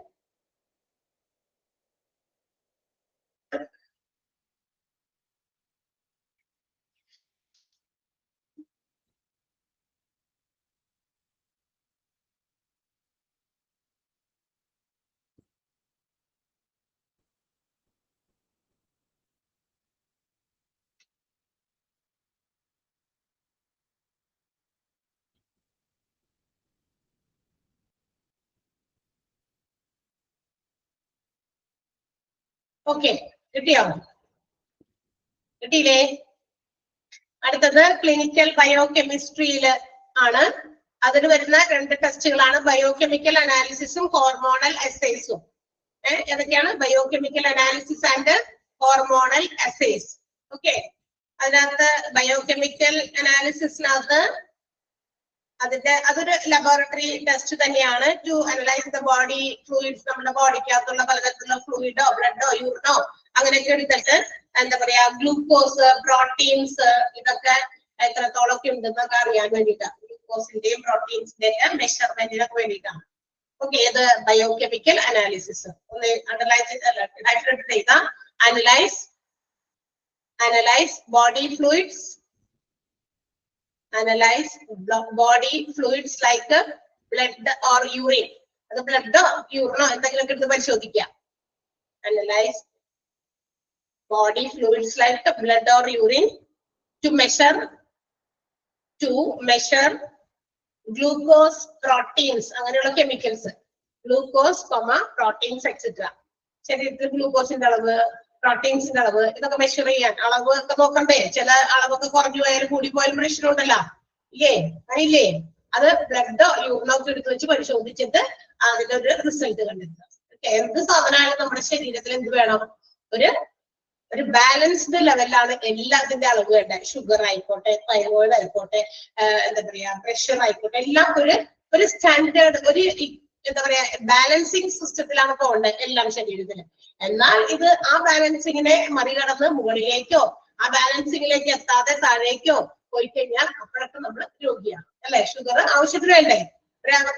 Okay, കിട്ടിയോ? കിട്ടിയില്ലേ? അടുത്തത് ക്ലിനിക്കൽ ബയോകെമിസ്ട്രിയില് ആണ്. അതിന് വരുന്ന രണ്ട് ടെസ്റ്റുകളാണ് ബയോകെമിക്കൽ അനാലിസിസും ഹോർമോണൽ അസേസും. ഏതൊക്കെയാണ്? Biochemical analysis and hormonal assays. Okay, അതിനകത്ത് ബയോകെമിക്കൽ അനാലിസിസിനകത്ത് അതൊരു ലബോറട്ടറി ടെസ്റ്റ് തന്നെയാണ്. To analyse the body fluids. നമ്മുടെ ബോഡിക്കകത്തുള്ള പലതരത്തിലുള്ള ഫ്ലൂയിഡോ ബ്ലഡോ യൂറിനോ അങ്ങനെയൊക്കെ എടുത്തിട്ട് എന്താ പറയാ ഗ്ലൂക്കോസ്, പ്രോട്ടീൻസ് ഇതൊക്കെ എത്രത്തോളമൊക്കെ ഉണ്ടെന്നൊക്കെ അറിയാൻ വേണ്ടിയിട്ടാണ്. ഗ്ലൂക്കോസിന്റെയും പ്രോട്ടീൻസിന്റെയും മെഷർമെന്റിനൊക്കെ വേണ്ടിയിട്ടാണ്. ഓക്കെ, ഇത് ബയോകെമിക്കൽ അനാലിസിസ്. ഒന്ന് അനലൈസ് ചെയ്ത analyse body fluids, analyze body fluids like blood or urine. അത് ബ്ലഡോ യൂറിനോ എന്തെങ്കിലുമൊക്കെ എടുത്ത് പരിശോധിക്കുക. Analyze body fluids like blood or urine to measure glucose, proteins അങ്ങനെയുള്ള കെമിക്കൽസ്. Glucose, proteins etcetera. ശരീരത്തിൽ ഗ്ലൂക്കോസിന്റെ അളവ്, പ്രോട്ടീൻസിന്റെ അളവ് ഇതൊക്കെ മെഷർ ചെയ്യാൻ അളവ് ഒക്കെ നോക്കണ്ടേ? ചില അളവൊക്കെ കുറഞ്ഞു പോയാലും കൂടി പോയാലും പ്രശ്നമുണ്ടല്ലോ, ഇല്ലേ? അതില്ലേ? അത് ബ്ലഡോ യൂറിനോ ഒക്കെ എടുത്ത് വെച്ച് പരിശോധിച്ചിട്ട് അതിന്റെ ഒരു റിസൾട്ട് കണ്ടെത്തുക. എന്ത് സാധനമാണ് നമ്മുടെ ശരീരത്തിൽ എന്ത് വേണം? ഒരു ഒരു ബാലൻസ്ഡ് ലെവലിലാണ് എല്ലാത്തിന്റെ അളവ് വേണ്ടത്. ഷുഗർ ആയിക്കോട്ടെ, തൈറോയിഡ് ആയിക്കോട്ടെ, എന്താ പറയാ പ്രഷർ ആയിക്കോട്ടെ, എല്ലാം ഒരു സ്റ്റാൻഡേർഡ്, ഒരു എന്താ പറയാ ബാലൻസിങ് സിസ്റ്റത്തിലാണ് പോകേണ്ടത് എല്ലാം ശരീരത്തിൽ. എന്നാൽ ഇത് ആ ബാലൻസിങ്ങിനെ മറികടന്ന് മുകളിലേക്കോ ആ ബാലൻസിങ്ങിലേക്ക് എത്താതെ താഴേക്കോ പോയി കഴിഞ്ഞാൽ അപ്പോഴൊക്കെ നമ്മൾ രോഗിയാണ് അല്ലെ. ഷുഗർ ആവശ്യത്തിന് വേണ്ടേ,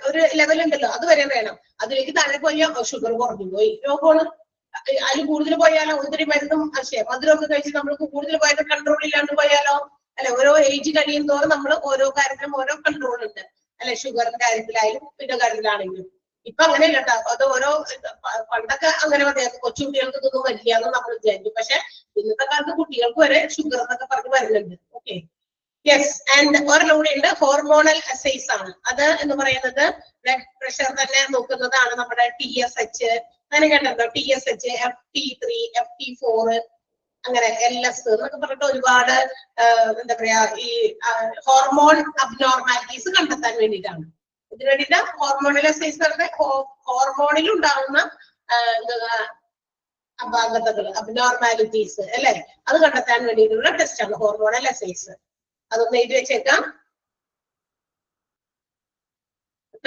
ഒരു ലെവൽ ഉണ്ടല്ലോ, അത് വരെ വേണം. അതിലേക്ക് താഴെ പോയാൽ ഷുഗർ കുറഞ്ഞു പോയി, രോഗമാണ്. അതിൽ കൂടുതൽ പോയാലോ ഒത്തിരി മരുന്നും മധുരമൊക്കെ കഴിച്ച് നമ്മൾക്ക് കൂടുതൽ പോയാലും കൺട്രോൾ ഇല്ലാണ്ട് പോയാലോ അല്ലെ. ഓരോ ഏജ് കഴിയും തോറും നമ്മൾ ഓരോ കാര്യത്തിലും ഓരോ കൺട്രോൾ ഉണ്ട് അല്ലെ. ഷുഗറിന്റെ കാര്യത്തിലായാലും പിന്നെ കാര്യത്തിലാണെങ്കിലും. ഇപ്പൊ അങ്ങനെയല്ല കേട്ടോ, അത് ഓരോ പണ്ടൊക്കെ അങ്ങനെ പറയാം, കൊച്ചുകുട്ടികൾക്ക് ഇതൊന്നും വരികയെന്ന് നമ്മൾ വിചാരിക്കും. പക്ഷെ ഇന്നത്തെ കാലത്ത് കുട്ടികൾക്ക് വരെ ഷുഗർ എന്നൊക്കെ പറഞ്ഞ് വരുന്നുണ്ട്. Okay, yes. ആൻഡ് ഒരെണ്ണം കൂടി ഉണ്ട്, ഹോർമോണൽ അസൈസ് ആണ്. അത് എന്ന് പറയുന്നത് ബ്ലഡ് പ്രഷർ തന്നെ നോക്കുന്നതാണ്. നമ്മുടെ TSH അങ്ങനെ കേട്ടോ, TSH, FT3, FT4 അങ്ങനെ LS എന്നൊക്കെ പറഞ്ഞിട്ട് ഒരുപാട് എന്താ പറയാ ഈ ഹോർമോൺ അബ്നോർമാലിറ്റീസ് കണ്ടെത്താൻ വേണ്ടിയിട്ടാണ്. ഇതിനു വേണ്ടിയിട്ട് ഹോർമോണൽ അസൈസ് പറഞ്ഞ ഹോർമോണിൽ ഉണ്ടാകുന്ന അപാകതകൾ, അബ്നോർമാലിറ്റീസ് അല്ലെ, അത് കണ്ടെത്താൻ വേണ്ടിയിട്ടുള്ള ടെസ്റ്റ് ആണ് ഹോർമോണൽ അസൈസ്. അതൊന്ന് എഴുതി വെച്ചേക്കാം.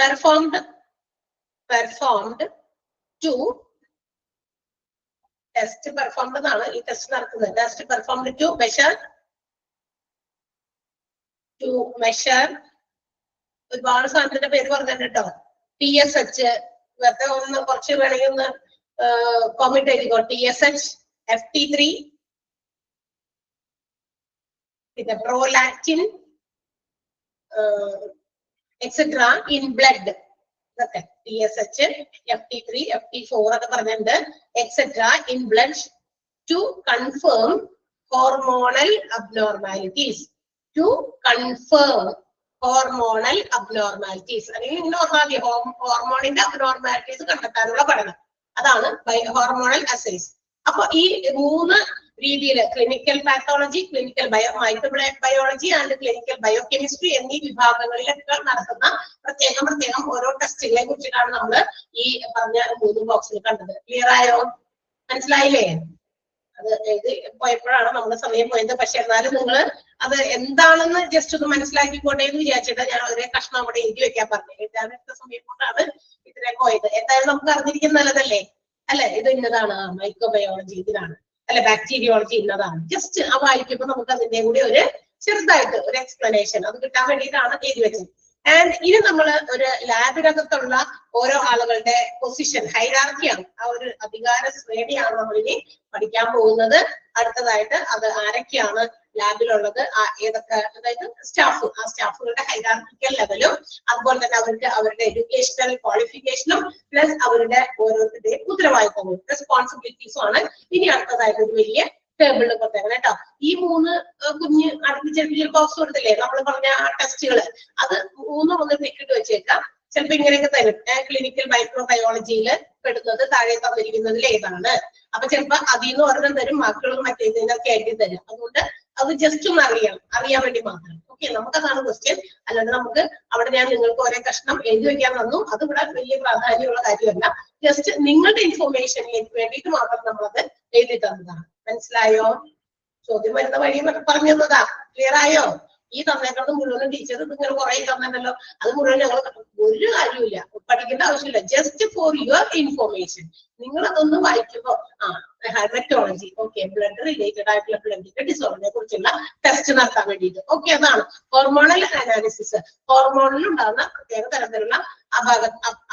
പെർഫോംഡ് ടു ടെസ്റ്റ് പെർഫോംഡ് എന്നാണ് ഈ ടെസ്റ്റ് നടത്തുന്നത്. ടെസ്റ്റ് പെർഫോംഡ് ടു മെഷർ ഒരുപാട് സാധനത്തിന്റെ പേര് പറഞ്ഞിട്ടുണ്ട് കേട്ടോ. TSH വെറുതെ ഒന്ന് കുറച്ച് വേണമെങ്കിൽ ഒന്ന് കോമെന്റ് എഴുതിക്കോ. TSH, FT3, പിന്നെ prolactin, etc. in blood. Okay, TSH, FT3, FT4 ഒക്കെ പറഞ്ഞിട്ടുണ്ട്, etc. in blood to confirm hormonal abnormalities. To confirm hormonal abnormalities. അല്ലെങ്കിൽ ഇങ്ങനെ പറഞ്ഞാൽ ഹോർമോണിന്റെ അബ്നോർമാലിറ്റീസ് കണ്ടെത്താനുള്ള പഠനം, അതാണ് ഹോർമോണൽ അസൈസ്. അപ്പൊ ഈ മൂന്ന് രീതിയിൽ clinical pathology, clinical microbiology and clinical biochemistry എന്നീ വിഭാഗങ്ങളിലൊക്കെ നടത്തുന്ന പ്രത്യേകം ഓരോ ടെസ്റ്റുകളെ കുറിച്ചിട്ടാണ് നമ്മൾ ഈ പറഞ്ഞ 3 ബോക്സിൽ കണ്ടത്. ക്ലിയർ ആയോ? മനസ്സിലായില്ലേ? അത് എഴുതി പോയപ്പോഴാണ് നമ്മുടെ സമയം പോയത്. പക്ഷെ എന്നാലും നിങ്ങൾ അത് എന്താണെന്ന് ജസ്റ്റ് ഒന്ന് മനസ്സിലാക്കിക്കോട്ടെ എന്ന് വിചാരിച്ചിട്ട് ഞാൻ ഒരേ കഷ്ണം അവിടെ എഴുതി വെക്കാൻ പറഞ്ഞു. എഴുതാനെടുത്ത സമയം കൊണ്ടാണ് ഇത്രയും പോയത്. എന്തായാലും നമുക്ക് അറിഞ്ഞിരിക്കുന്ന നല്ലതല്ലേ അല്ലെ. ഇത് ഇന്നതാണ് മൈക്രോബയോളജി, ഇതിനാണ് അല്ലെ ബാക്ടീരിയോളജി ഇന്നതാണ്. ജസ്റ്റ് ആ വായിക്കുമ്പോൾ നമുക്ക് അതിന്റെ കൂടി ഒരു ചെറുതായിട്ട് ഒരു എക്സ്പ്ലനേഷൻ അത് കിട്ടാൻ വേണ്ടിയിട്ടാണ് എഴുതി വെച്ചത്. ആൻഡ് ഇനി നമ്മൾ ഒരു ലാബിനകത്തുള്ള ഓരോ ആളുകളുടെ പൊസിഷൻ ഹൈറാർക്കിയാണ്, ആ ഒരു അധികാര ശ്രേണിയാണ് നമ്മൾ ഇനി പഠിക്കാൻ പോകുന്നത്. അടുത്തതായിട്ട് അത് ആരൊക്കെയാണ് ലാബിലുള്ളത്, ഏതൊക്കെ, അതായത് സ്റ്റാഫ്, ആ സ്റ്റാഫുകളുടെ ഹൈറാർക്കിക്കൽ ലെവലും അതുപോലെ തന്നെ അവർക്ക് അവരുടെ എഡ്യൂക്കേഷണൽ ക്വാളിഫിക്കേഷനും പ്ലസ് അവരുടെ ഓരോരുത്തരുടെയും ഉത്തരവാദിത്തങ്ങളും റെസ്പോൺസിബിലിറ്റീസും ആണ് ഇനി അടുത്തതായിട്ട് ഒരു വലിയ ടേബിളിൽ കൊടുത്തേക്കണം കേട്ടോ. ഈ 3 കുഞ്ഞ് അടുപ്പിച്ചെടുപ്പിച്ച് ബോക്സ് കൊടുത്തില്ലേ നമ്മൾ പറഞ്ഞ ടെസ്റ്റുകൾ, അത് 3 ഒന്ന് ടിക്കിട്ട് വെച്ചേക്കാം. ചിലപ്പോ ഇങ്ങനെയൊക്കെ തരും, ക്ലിനിക്കൽ മൈക്രോബയോളജിയിൽ പെടുന്നത് താഴെ തന്നിരിക്കുന്നതിൽ ഏതാണ്. അപ്പൊ ചിലപ്പോ അതിൽ നിന്ന് ഒരെണ്ണം തരും, മക്കളും മറ്റേതിനൊക്കെ ആയിട്ട് തരും. അതുകൊണ്ട് അത് ജസ്റ്റ് ഒന്ന് അറിയാൻ വേണ്ടി മാത്രം. ഓക്കെ, നമുക്കതാണ് ക്വസ്റ്റ്യൻ. അല്ലാണ്ട് നമുക്ക് അവിടെ ഞാൻ നിങ്ങൾക്ക് ഒരേ കഷ്ണം എഴുതി വെക്കാൻ വന്നു, അത് ഇവിടെ വലിയ പ്രാധാന്യമുള്ള കാര്യമല്ല. ജസ്റ്റ് നിങ്ങളുടെ ഇൻഫോർമേഷനിലേക്ക് വേണ്ടിയിട്ട് മാത്രം നമ്മളത് എഴുതി തന്നതാണ്. മനസ്സിലായോ? ചോദ്യം വരുന്ന വഴി പറഞ്ഞു തന്നതാ. ക്ലിയർ ആയോ? ഈ തന്നേക്കൊണ്ട് മുഴുവനും ടീച്ചർ നിങ്ങൾ കുറെ തന്നല്ലോ, അത് മുഴുവൻ ഞങ്ങൾ ഒരു കാര്യമില്ല, പഠിക്കേണ്ട ആവശ്യമില്ല. ജസ്റ്റ് ഫോർ യുവർ ഇൻഫോർമേഷൻ നിങ്ങൾ അതൊന്ന് വായിക്കുമ്പോ ഹെമറ്റോളജി, ഓക്കെ, ബ്ലഡ് റിലേറ്റഡ് ആയിട്ടുള്ള ബ്ലഡിന്റെ ഡിസോർഡറിനെ കുറിച്ചുള്ള ടെസ്റ്റ് നടത്താൻ വേണ്ടിയിട്ട്. ഓക്കെ, അതാണ് ഹോർമോണൽ അനാലിസിസ്. ഹോർമോണിൽ ഉണ്ടാകുന്ന പ്രത്യേക തരത്തിലുള്ള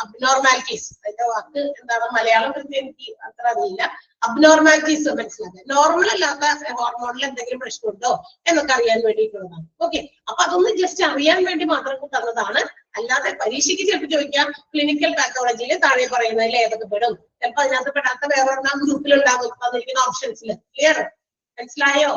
അബ്നോർമാലിറ്റീസ്, അതിന്റെ വാക്ക് എന്താണ് മലയാളം കൃത്യം എനിക്ക് അത്ര അറിയില്ല. അബ്നോർമാലിറ്റീസ് മനസ്സിലാക്കുക, നോർമൽ അല്ലാത്ത ഹോർമോണിൽ എന്തെങ്കിലും പ്രശ്നമുണ്ടോ എന്നൊക്കെ അറിയാൻ വേണ്ടിയിട്ടുള്ളതാണ്. ഓക്കെ, അപ്പൊ അതൊന്ന് ജസ്റ്റ് അറിയാൻ വേണ്ടി മാത്രം തന്നതാണ്. അല്ലാതെ പരീക്ഷയ്ക്ക് ചിലപ്പോൾ ചോദിക്കാം ക്ലിനിക്കൽ പാത്തോളജിയിൽ താഴെ പറയുന്നതിൽ ഏതൊക്കെ പെടും, ചിലപ്പോൾ അതിനകത്ത് പെടാത്ത വേറെ ഗ്രൂപ്പിലുണ്ടാകും തന്നിരിക്കുന്ന ഓപ്ഷൻസിൽ. ക്ലിയർ? മനസ്സിലായോ?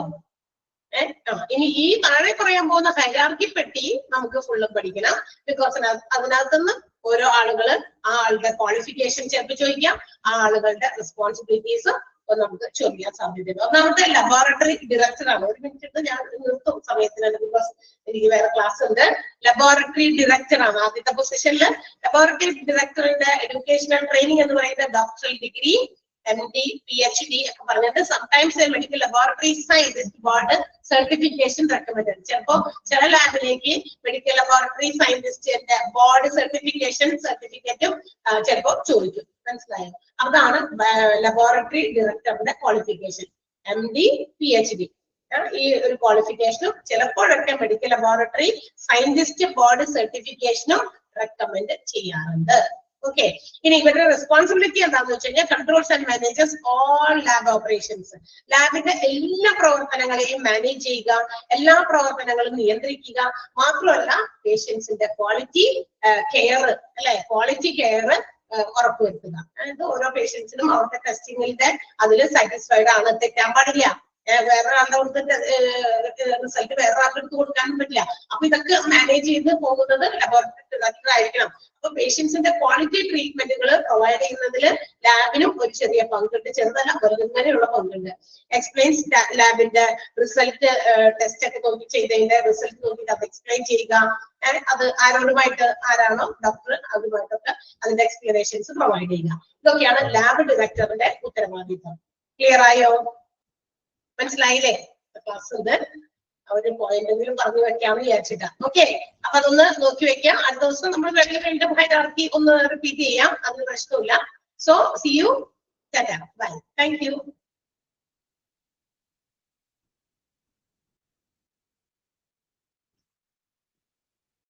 ഇനി ഈ താഴെ പറയാൻ പോകുന്ന ഹൈറാർക്കി പെട്ടി നമുക്ക് ഫുള്ളും പഠിക്കണം. ബിക്കോസ് അതിനകത്തുനിന്ന് ഓരോ ആളുകള് ആ ആളുടെ ക്വാളിഫിക്കേഷൻ ചിലപ്പോൾ ചോദിക്കാം, ആ ആളുകളുടെ റെസ്പോൺസിബിലിറ്റീസ് നമുക്ക് ചോദിക്കാൻ സാധ്യതയുണ്ട്. ഒന്നാമത്തെ ലബോറട്ടറി ഡയറക്ടർ ആണ്. ഒരു മിനിറ്റ് ഞാൻ നിർത്തും സമയത്തിനാണ്, ബിക്കോസ് എനിക്ക് വേറെ ക്ലാസ് ഉണ്ട്. ലബോറട്ടറി ഡയറക്ടർ ആണ് ആദ്യത്തെ പൊസിഷനിൽ. ലബോറട്ടറി ഡയറക്ടറിന്റെ എഡ്യൂക്കേഷണൽ ട്രെയിനിങ് എന്ന് പറയുന്ന ഡോക്ടറൽ ഡിഗ്രി MD, PhD ഒക്കെ പറഞ്ഞിട്ട് sometimes medical laboratory scientist board certification recommend. ചിലപ്പോ ചില ലാബിലേക്ക് മെഡിക്കൽ ലബോറട്ടറി സയന്റിസ്റ്റിന്റെ ബോർഡ് സർട്ടിഫിക്കറ്റും ചിലപ്പോ ചോദിക്കും. മനസ്സിലായോ? അതാണ് ലബോറട്ടറി ഡയറക്ടറിന്റെ ക്വാളിഫിക്കേഷൻ. MD, PhD ഈ ഒരു ക്വാളിഫിക്കേഷനും ചിലപ്പോഴൊക്കെ മെഡിക്കൽ ലബോറട്ടറി സയന്റിസ്റ്റ് ബോർഡ് സർട്ടിഫിക്കേഷനും റെക്കമെൻഡ് ചെയ്യാറുണ്ട്. ഓക്കെ, ഇനി ഇവരുടെ റെസ്പോൺസിബിലിറ്റി എന്താണെന്ന് വെച്ച് കഴിഞ്ഞാൽ controls and manages all lab operations. ലാബിന്റെ എല്ലാ പ്രവർത്തനങ്ങളെയും മാനേജ് ചെയ്യുക, എല്ലാ പ്രവർത്തനങ്ങളും നിയന്ത്രിക്കുക, മാത്രമല്ല പേഷ്യൻസിന്റെ ക്വാളിറ്റി കെയർ അല്ലെ, ക്വാളിറ്റി കെയർ ഉറപ്പുവരുത്തുക. അതായത് ഓരോ പേഷ്യൻസിനും അവരുടെ ടെസ്റ്റിംഗിന്റെ അതിൽ സാറ്റിസ്ഫൈഡ് ആണ്, തെറ്റാൻ പാടില്ല. വേറെ ആളുടെ കൊടുത്തിട്ട് റിസൾട്ട് വേറെ ആൾക്ക് എടുത്ത് കൊടുക്കാനും പറ്റില്ല. അപ്പൊ ഇതൊക്കെ മാനേജ് ചെയ്ത് പോകുന്നത് ലബോറട്ടറി ഡയറക്ടർ ആയിരിക്കണം. അപ്പൊ പേഷ്യൻസിന്റെ ക്വാളിറ്റി ട്രീറ്റ്മെന്റുകൾ പ്രൊവൈഡ് ചെയ്യുന്നതിൽ ലാബിനും ഒരു ചെറിയ പങ്കുണ്ട്, ചെറുതല്ല വലുങ്ങനെയുള്ള പങ്കുണ്ട്. എക്സ്പ്ലെയിൻസ് ലാബിന്റെ റിസൾട്ട്, ടെസ്റ്റ് ഒക്കെ നോക്കി ചെയ്തതിന്റെ റിസൾട്ട് നോക്കിയിട്ട് അത് എക്സ്പ്ലെയിൻ ചെയ്യുക. അത് ആരാണോ ഡോക്ടർ അതുമായിട്ടൊക്കെ അതിന്റെ എക്സ്പ്ലനേഷൻസ് പ്രൊവൈഡ് ചെയ്യുക. ഇതൊക്കെയാണ് ലാബ് ഡയറക്ടറിന്റെ ഉത്തരവാദിത്വം. ക്ലിയർ ആയോ? മനസ്സിലായില്ലേ? ക്ലാസ് ഉണ്ട്, ഒരു പോയിന്റെങ്കിലും പറഞ്ഞു വെക്കാമെന്ന് വിചാരിച്ചിട്ടാ. ഓക്കെ, അപ്പൊ അതൊന്ന് നോക്കി വെക്കാം. അടുത്ത ദിവസം നമ്മൾ വെളിയിൽ ഹൈറാർക്കി ഒന്ന് റിപ്പീറ്റ് ചെയ്യാം, അതിന് പ്രശ്നമില്ല. So see you, bye, thank U.